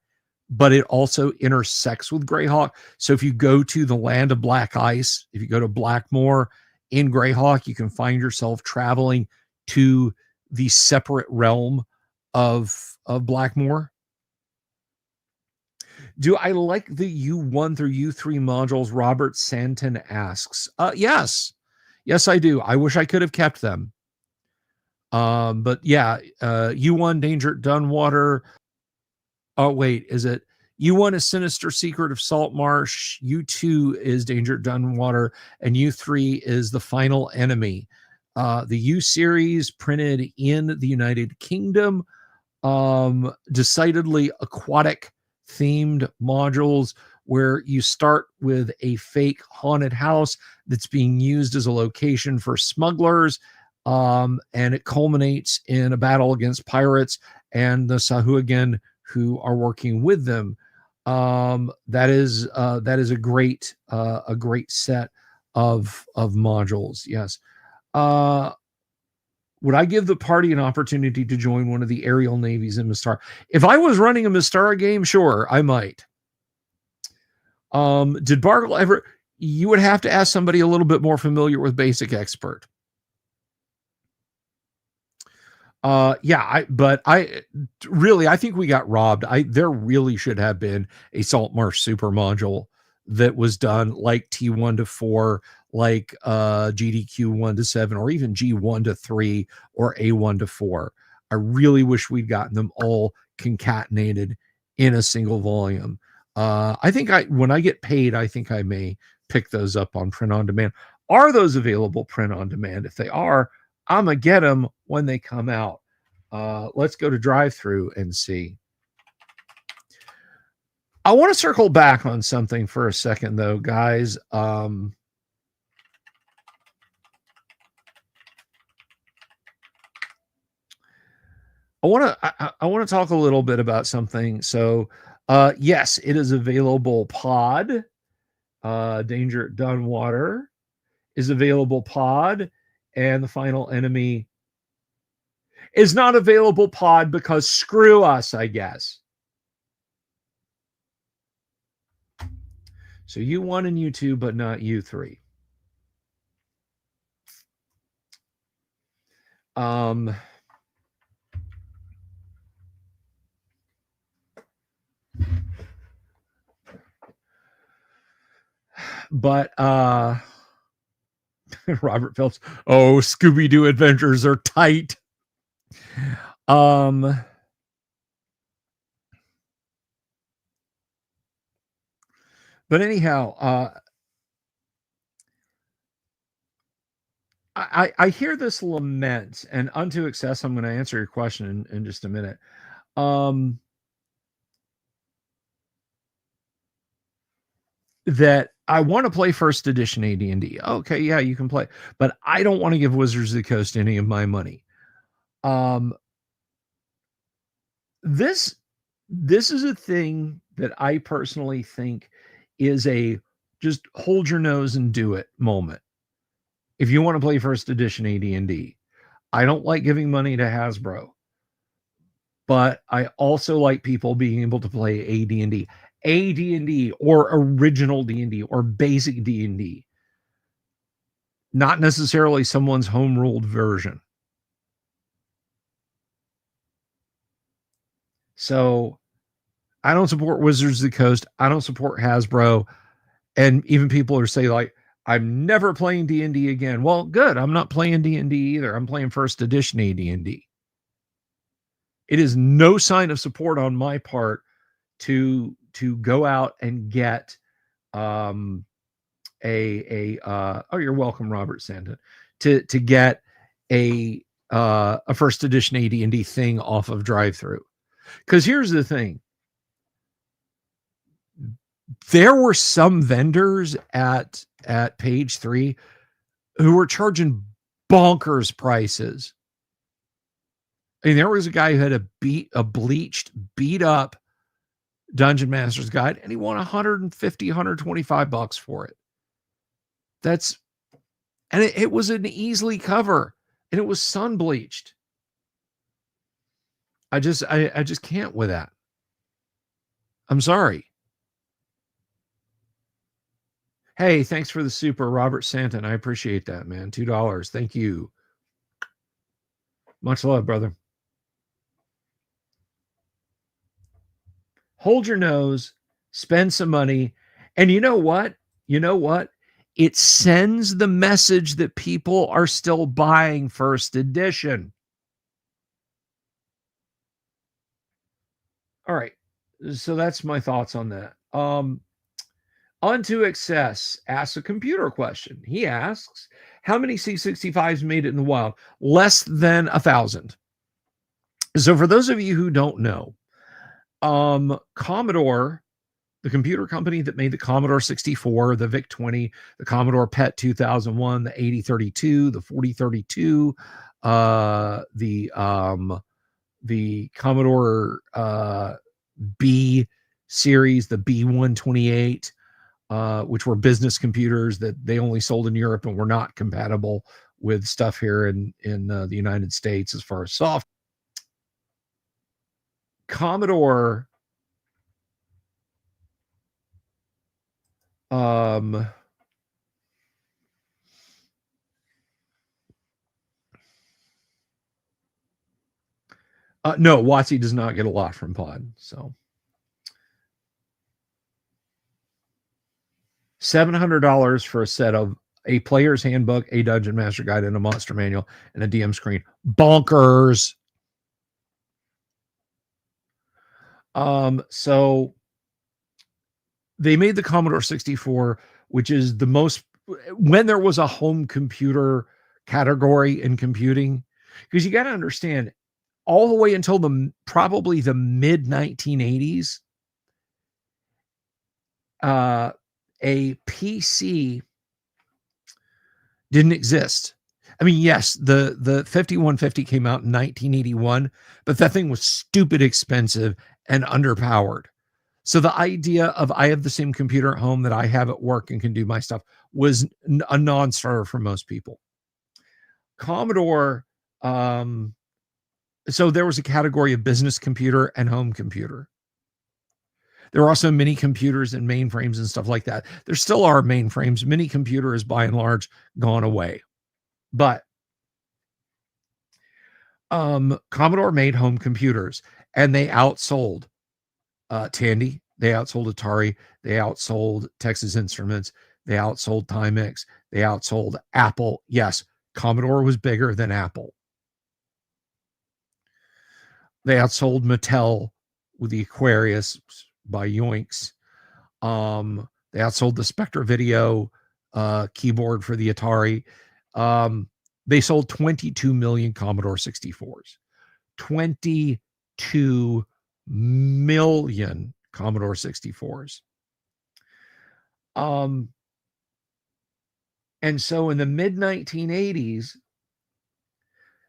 but it also intersects with Greyhawk. So if you go to the land of black ice, if you go to Blackmoor in Greyhawk, you can find yourself traveling to the separate realm of Blackmoor. Do I like the U1 through U3 modules? Robert Santon asks. Yes. Yes, I do. I wish I could have kept them. But yeah, U1 Danger Dunwater. Oh, wait, is it U1 is Sinister Secret of Salt Marsh, U2 is Danger Dunwater, and U3 is The Final Enemy. The U series printed in the United Kingdom, decidedly aquatic themed modules where you start with a fake haunted house that's being used as a location for smugglers, and it culminates in a battle against pirates and the Sahuagin who are working with them. That is a great set of modules. Yes. Would I give the party an opportunity to join one of the aerial navies in Mystara? If I was running a Mystara game, sure, I might. Did Bargle ever? You would have to ask somebody a little bit more familiar with Basic Expert. Yeah, I think we got robbed. There really should have been a Saltmarsh super module that was done like T1 to 4, like GDQ 1 to 7, or even G1 to 3 or A1 to 4. I really wish we'd gotten them all concatenated in a single volume. I think when I get paid, I think I may pick those up on print on demand. Are those available print on demand? If they are, I'm going to get them when they come out. Let's go to drive-through and see. I want to circle back on something for a second, though, guys. I want to talk a little bit about something. So, yes, it is available. Pod, Danger at Dunwater is available. Pod, and the Final Enemy is not available. Pod, because screw us, I guess. So U1 and U2, but not U3. But Robert Phelps, oh, Scooby-Doo adventures are tight. But anyhow, I hear this lament, and unto excess, I'm going to answer your question in just a minute. That I want to play first edition AD&D. Okay, yeah, you can play, but I don't want to give Wizards of the Coast any of my money. This is a thing that I personally think is a just hold your nose and do it moment. If you want to play first edition AD&D, I don't like giving money to Hasbro, but I also like people being able to play AD&D or original D&D or basic D&D, not necessarily someone's home ruled version. So I don't support Wizards of the Coast. I don't support Hasbro. And even people are saying, like, I'm never playing D&D again. Well, good. I'm not playing D&D either. I'm playing first edition AD&D. It is no sign of support on my part to go out and get oh, you're welcome, Robert Santon, to get a first edition AD&D thing off of drive-through. Because here's the thing. There were some vendors at page 3 who were charging bonkers prices. I mean, there was a guy who had a bleached, beat up Dungeon Master's Guide, and he won $150, $125 for it. And it was an easily cover, and it was sun bleached. I just can't with that. I'm sorry. Hey, thanks for the super, Robert Santon. I appreciate that, man. $2. Thank you. Much love, brother. Hold your nose, spend some money. And you know what? It sends the message that people are still buying first edition. All right. So that's my thoughts on that. Onto Excess asks a computer question. He asks, how many C65s made it in the wild? Less than 1,000. So for those of you who don't know, Commodore, the computer company that made the Commodore 64, the VIC-20, the Commodore PET 2001, the 8032, the 4032, the Commodore B series, the B128, which were business computers that they only sold in Europe and were not compatible with stuff here in the United States as far as software. Commodore no, WotC does not get a lot from Pod. So $700 for a set of a player's handbook, a dungeon master guide, and a monster manual, and a DM screen. Bonkers. So they made the Commodore 64, which is the most when there was a home computer category in computing, because you got to understand, all the way until probably the mid 1980s, a PC didn't exist. I mean, yes, the 5150 came out in 1981, but that thing was stupid expensive and underpowered. So the idea of I have the same computer at home that I have at work and can do my stuff was a non-starter for most people. Commodore, so there was a category of business computer and home computer. There are also mini computers and mainframes and stuff like that. There still are mainframes. Mini computer is by and large gone away. But Commodore made home computers, and they outsold Tandy. They outsold Atari. They outsold Texas Instruments. They outsold Timex. They outsold Apple. Yes, Commodore was bigger than Apple. They outsold Mattel with the Aquarius by Yoinks. They outsold the Spectra Video keyboard for the Atari. They sold 22 million Commodore 64s. 22 million Commodore 64s. And so in the mid 1980s,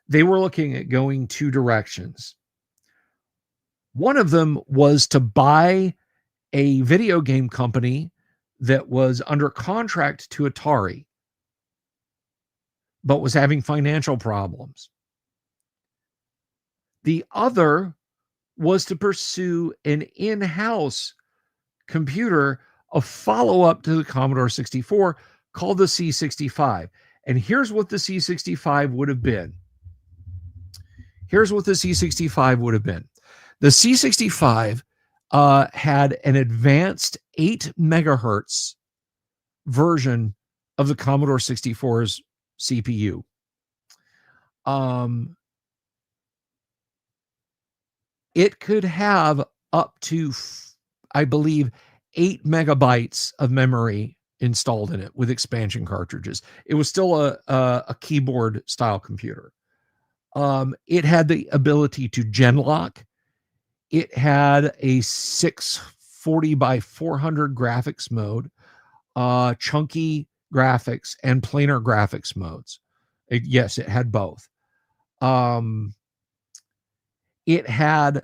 they were looking at going two directions. One of them was to buy a video game company that was under contract to Atari, but was having financial problems. The other was to pursue an in-house computer, a follow-up to the Commodore 64 called the C65. And here's what the C65 would have been. Here's what the C65 would have been. The C65 had an advanced 8 megahertz version of the Commodore 64's CPU. It could have up to, I believe, 8 megabytes of memory installed in it with expansion cartridges. It was still a keyboard style computer. It had the ability to genlock. It had a 640 by 400 graphics mode, chunky graphics, and planar graphics modes. Yes, it had both. It had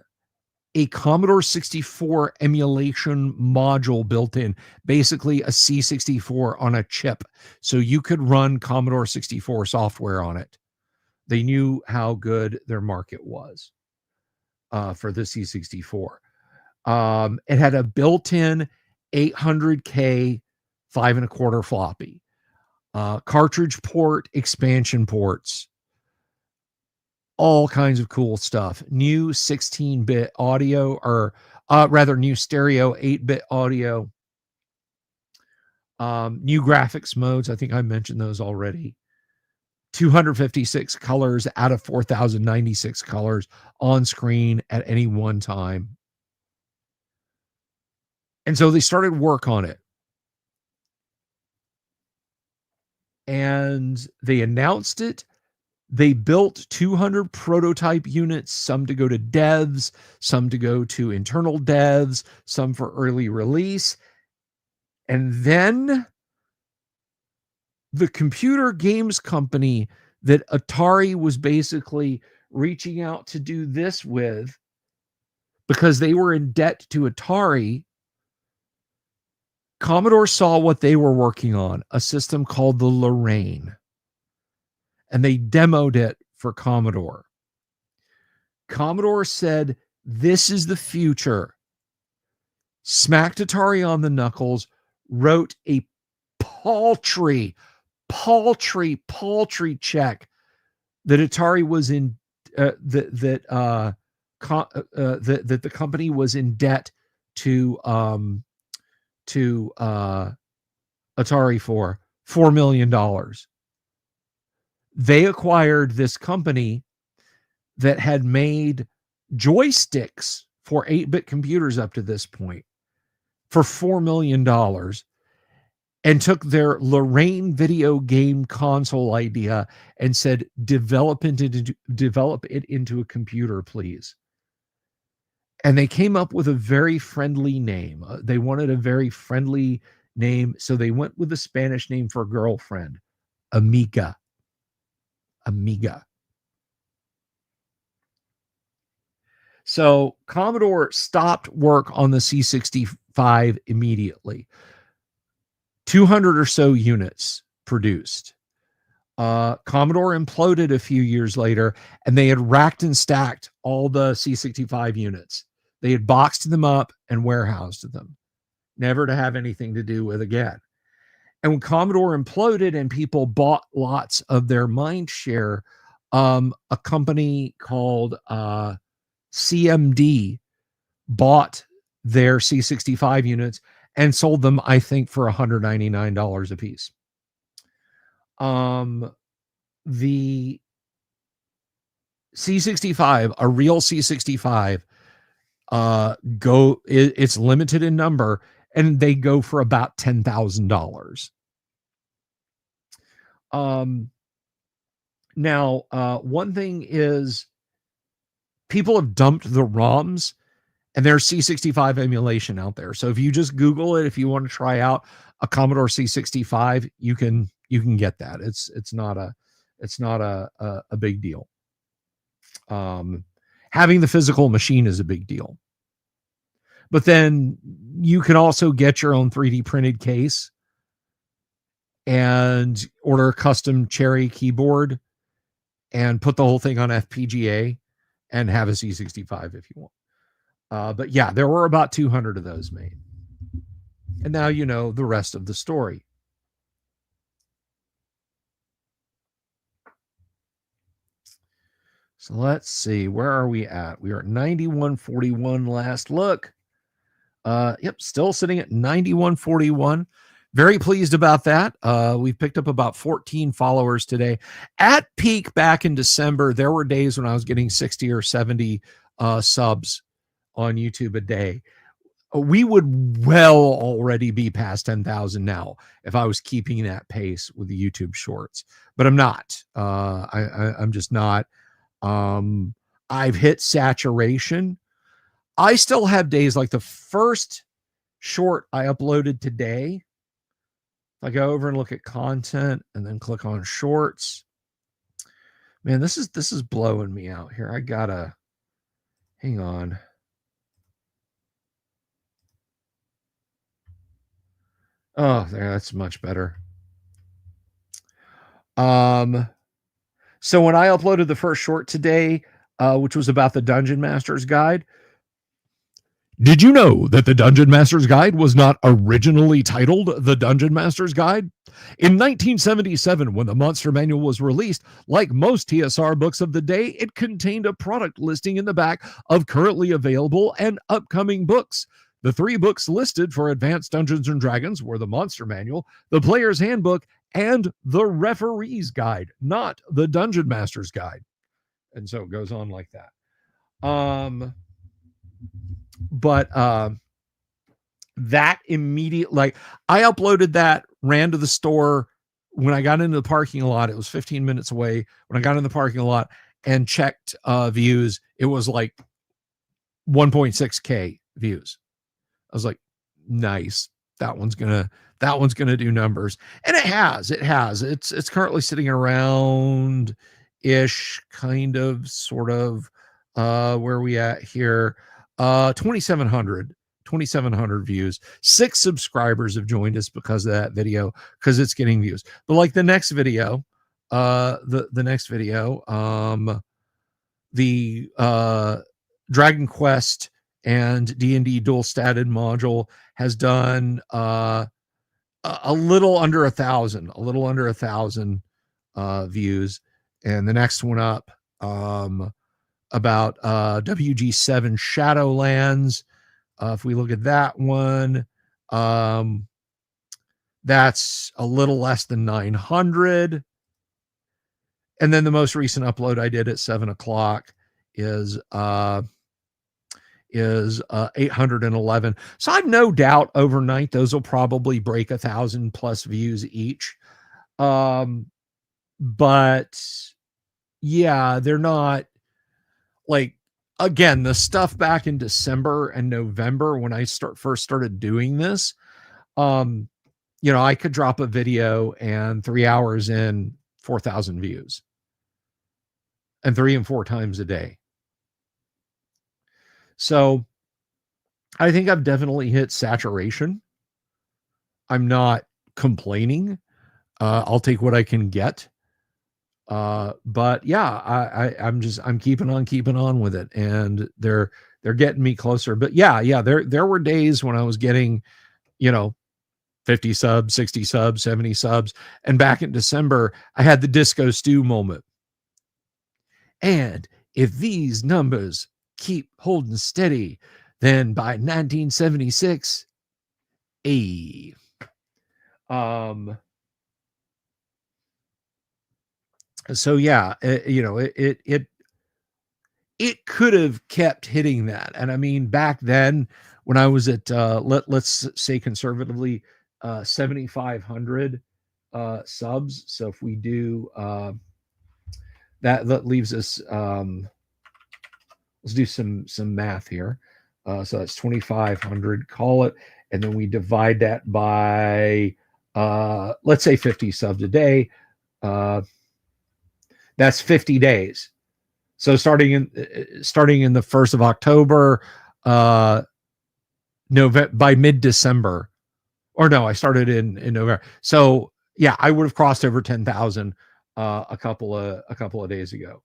a Commodore 64 emulation module built in, basically a C64 on a chip. So you could run Commodore 64 software on it. They knew how good their market was for the C64. It had a built-in 800K 5.25 floppy, cartridge port, expansion ports, all kinds of cool stuff. New 16-bit audio, or rather new stereo 8-bit audio. New graphics modes. I think I mentioned those already. 256 colors out of 4,096 colors on screen at any one time. And so they started work on it. And they announced it. They built 200 prototype units, some to go to devs, some to go to internal devs, some for early release. And then the computer games company that Atari was basically reaching out to do this with, because they were in debt to Atari, Commodore saw what they were working on, a system called the Lorraine. And they demoed it for Commodore. Commodore said, "This is the future." Smacked Atari on the knuckles, wrote a paltry check that Atari was in, that the company was in debt to Atari for $4 million. They acquired this company that had made joysticks for 8-bit computers up to this point for $4 million. and took their Lorraine video game console idea and said, develop it into a computer, please. And they came up with a very friendly name. They wanted a very friendly name, so they went with the Spanish name for girlfriend, Amiga. Amiga. So Commodore stopped work on the C65 immediately. 200 or so units produced. Commodore imploded a few years later, and they had racked and stacked all the C65 units. They had boxed them up and warehoused them, never to have anything to do with again. And when Commodore imploded and people bought lots of their mind share, a company called CMD bought their C65 units and sold them, I think, for $199 a piece. The C65, a real C65, it's limited in number, and they go for about $10,000. Now, one thing is people have dumped the ROMs, and there's C65 emulation out there. So if you just Google it, if you want to try out a Commodore C65, you can get that. It's not a big deal. Having the physical machine is a big deal. But then you can also get your own 3D printed case and order a custom Cherry keyboard and put the whole thing on FPGA and have a C65 if you want. But yeah, there were about 200 of those made. And now you know the rest of the story. So let's see, where are we at? We are at 9141 last look. Yep, still sitting at 9141. Very pleased about that. We've picked up about 14 followers today. At peak back in December, there were days when I was getting 60 or 70 subs on YouTube a day. We would well already be past 10,000 now if I was keeping that pace with the YouTube shorts, but I'm not. I'm just not. I've hit saturation. I still have days like the first short I uploaded today. If I go over and look at content and then click on shorts, man, this is blowing me out here. I gotta hang on. Oh, there, that's much better. So when I uploaded the first short today, which was about the Dungeon Master's Guide, did you know that the Dungeon Master's Guide was not originally titled The Dungeon Master's Guide? In 1977, when the Monster Manual was released, like most TSR books of the day, it contained a product listing in the back of currently available and upcoming books. The 3 books listed for Advanced Dungeons & Dragons were the Monster Manual, the Player's Handbook, and the Referee's Guide, not the Dungeon Master's Guide. And so it goes on like that. But that immediate, like, I uploaded that, ran to the store. When I got into the parking lot, it was 15 minutes away. When I got in the parking lot and checked views, it was like 1.6K views. I was like, nice. That one's gonna do numbers. And it has. It's currently sitting around ish, kind of, sort of, where are we at here? 2,700 views. 6 subscribers have joined us because of that video, because it's getting views. But like the next video, the next video, the Dragon Quest and D&D dual statted module has done a little under 1,000 views. And the next one up, about WG7 Shadowlands, if we look at that one, that's a little less than 900. And then the most recent upload I did at 7 o'clock is is 811. So I've no doubt overnight those will probably break 1,000 plus views each. But yeah, they're not like, again, the stuff back in December and November when I first started doing this. I could drop a video and 3 hours in 4,000 views, and 3 and 4 times a day. So I think I've definitely hit saturation. I'm not complaining. I'll take what I can get. But yeah, I'm keeping on with it, and they're getting me closer. But yeah, there were days when I was getting, 50 subs, 60 subs, 70 subs. And back in December, I had the Disco Stew moment. And if these numbers keep holding steady, then by 1976, a so yeah, it could have kept hitting that. And I mean, back then when I was at let's say conservatively 7,500 subs. So if we do that leaves us let's do some math here. So that's 2,500, call it, and then we divide that by let's say 50 subs a day. That's 50 days. So starting in the 1st of October, November, by mid-December, or no, I started in November. So yeah, I would have crossed over 10,000 a couple of days ago.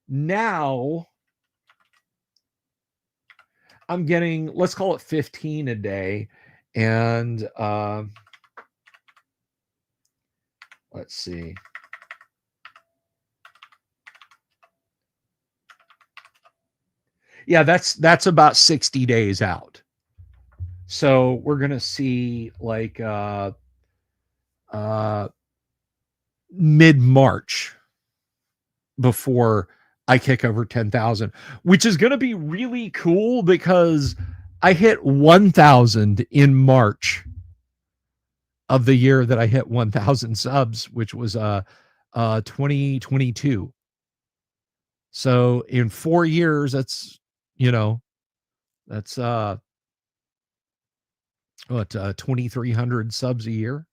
Now I'm getting, let's call it 15 a day, and let's see. Yeah, that's about 60 days out. So we're gonna see like mid-March before I kick over 10,000, which is gonna be really cool because I hit 1,000 in March of the year that I hit 1,000 subs, which was 2022. So in 4 years, that's that's what 2,300 subs a year.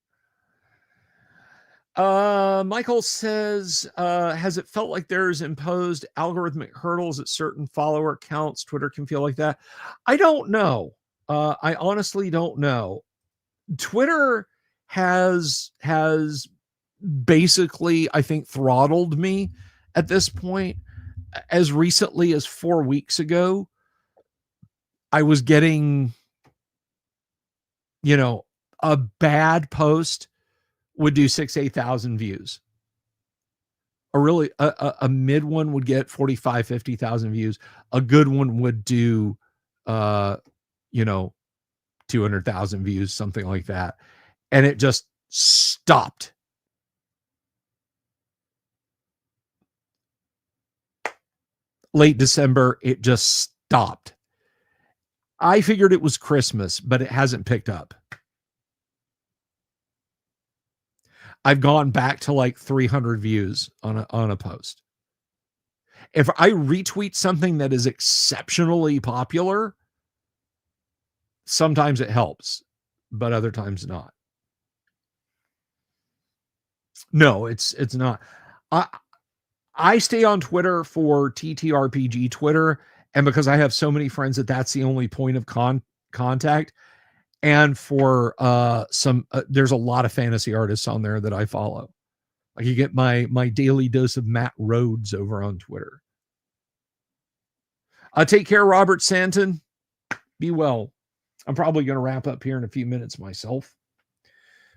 Michael says, has it felt like there's imposed algorithmic hurdles at certain follower counts? Twitter can feel like that. I don't know. I honestly don't know. Twitter has basically, I think, throttled me at this point. As recently as 4 weeks ago, I was getting, a bad post would do 8,000 views. A mid one would get 45, 50,000 views. A good one would do 200,000 views, something like that. And it just stopped. Late December, it just stopped. I figured it was Christmas, but it hasn't picked up. I've gone back to like 300 views on a post. If I retweet something that is exceptionally popular, sometimes it helps, but other times not. No, it's not. I stay on Twitter for TTRPG Twitter, and because I have so many friends that's the only point of contact. And for there's a lot of fantasy artists on there that I follow. Like, you get my daily dose of Matt Rhodes over on Twitter. Take care, Robert Santon. Be well. I'm probably going to wrap up here in a few minutes myself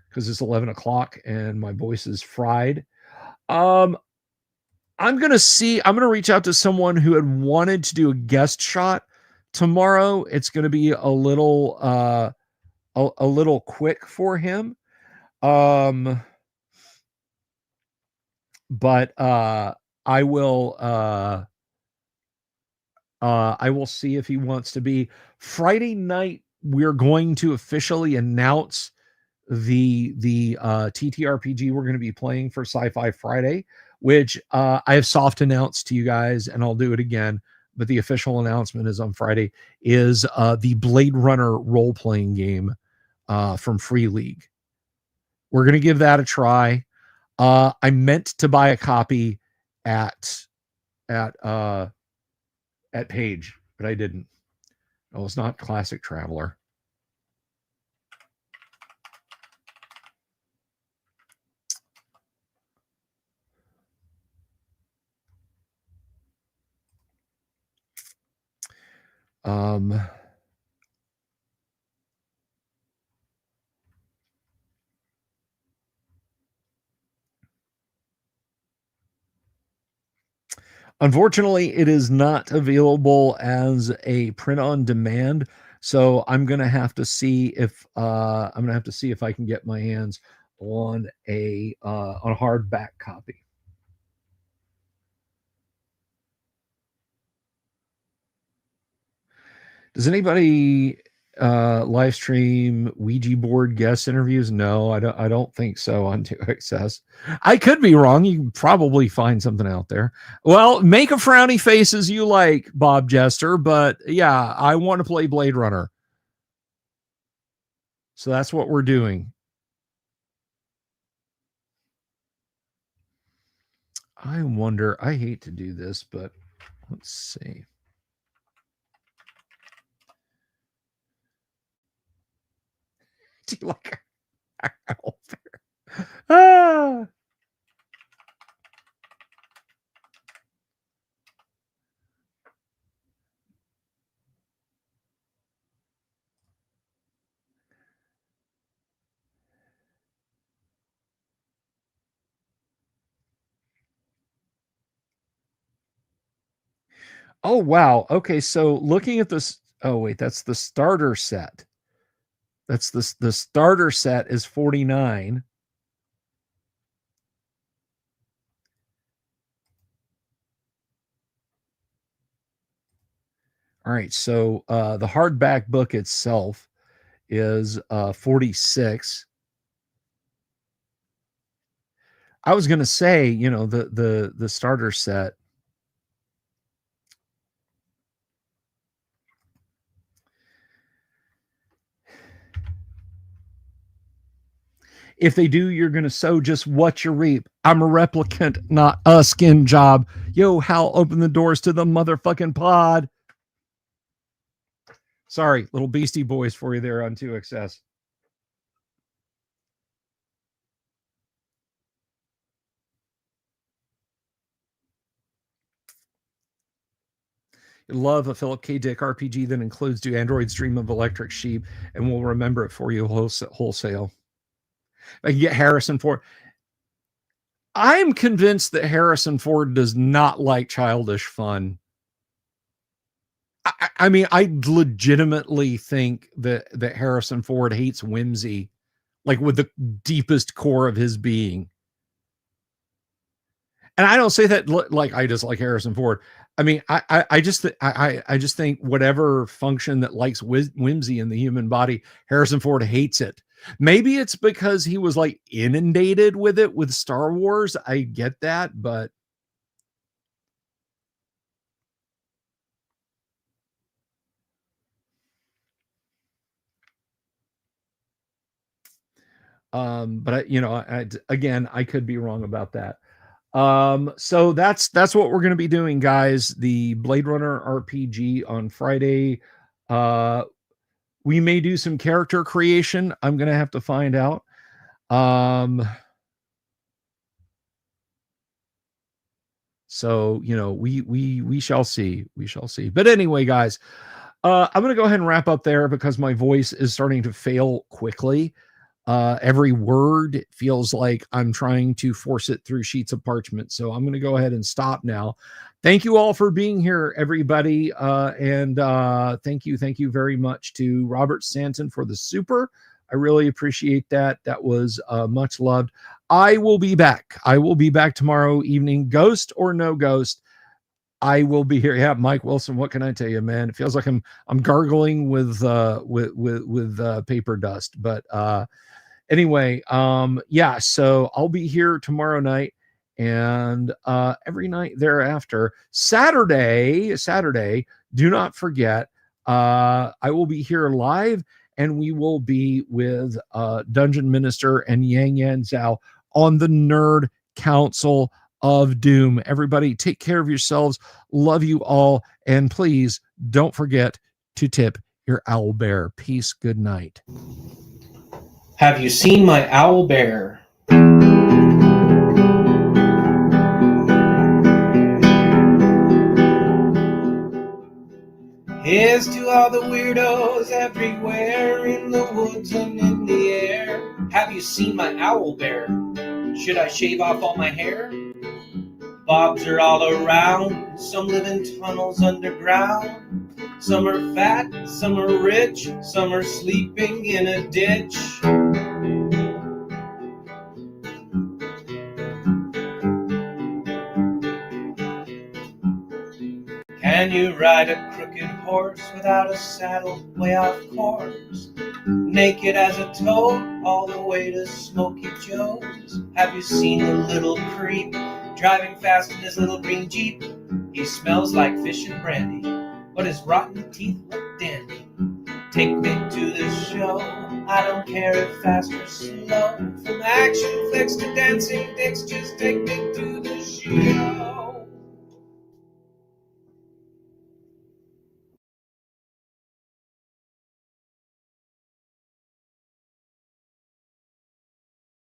because it's 11 o'clock and my voice is fried. I'm going to reach out to someone who had wanted to do a guest shot tomorrow. It's going to be a little quick for him. But I will I will see if he wants to be. Friday night, we're going to officially announce the TTRPG we're going to be playing for Sci-Fi Friday, which I have soft announced to you guys, and I'll do it again. But the official announcement is on Friday, is the Blade Runner role-playing game from Free League. We're going to give that a try. I meant to buy a copy at at Page, but I didn't. Oh, it's not Classic Traveler. Unfortunately, it is not available as a print on demand. So I'm gonna have to see if I can get my hands on a hardback copy. Does anybody live stream Ouija board guest interviews? No, I don't think so on 2XS. I could be wrong. You can probably find something out there. Well, make a frowny face as you like, Bob Jester, but yeah, I want to play Blade Runner. So that's what we're doing. I wonder, I hate to do this, but let's see. Do you like ah. Oh wow. Okay, so looking at this, oh wait, that's the starter set. That's the starter set is 49. All right, so the hardback book itself is 46. I was going to say, you know, the starter set. If they do, you're going to sow just what you reap. I'm a replicant, not a skin job. Yo, Hal, open the doors to the motherfucking pod. Sorry, little Beastie Boys for you there on 2XS. Love a Philip K. Dick RPG that includes Do Androids Dream of Electric Sheep, and we'll remember it for you wholesale. I can get Harrison Ford. I'm convinced that Harrison Ford does not like childish fun. I mean, I legitimately think that Harrison Ford hates whimsy, like with the deepest core of his being. And I don't say that like I just like Harrison Ford. I mean, I just think whatever function that likes whimsy in the human body, Harrison Ford hates it. Maybe it's because he was like inundated with it with Star Wars. I get that, but you know, again, I could be wrong about that. So that's what we're going to be doing, guys. The Blade Runner RPG on Friday. We may do some character creation. I'm going to have to find out. So, you know, we shall see. We shall see. But anyway, guys, I'm going to go ahead and wrap up there because my voice is starting to fail quickly. Every word feels like I'm trying to force it through sheets of parchment. So I'm going to go ahead and stop now. Thank you all for being here, everybody. And thank you very much to Robert Santon for the super. I really appreciate that. That was much loved. I will be back. I will be back tomorrow evening, ghost or no ghost. I will be here. Yeah, Mike Wilson. What can I tell you, man? It feels like I'm gargling with paper dust. But anyway, yeah. So I'll be here tomorrow night and every night thereafter. Saturday. Do not forget. I will be here live, and we will be with Dungeon Minister and Yang Yan Zhao on the Nerd Council of Doom. Everybody, take care of yourselves. Love you all. And please don't forget to tip your owl bear. Peace. Good night. Have you seen my owl bear? Here's to all the weirdos everywhere, in the woods and in the air. Have you seen my owl bear? Should I shave off all my hair? Bobs are all around, some live in tunnels underground. Some are fat, some are rich, some are sleeping in a ditch. Can you ride a crooked horse without a saddle, way off course? Naked as a toad, all the way to Smoky Joe's. Have you seen the little creep driving fast in his little green Jeep? He smells like fish and brandy, but his rotten teeth look dandy. Take me to the show, I don't care if fast or slow. From action flicks to dancing dicks, just take me to the show.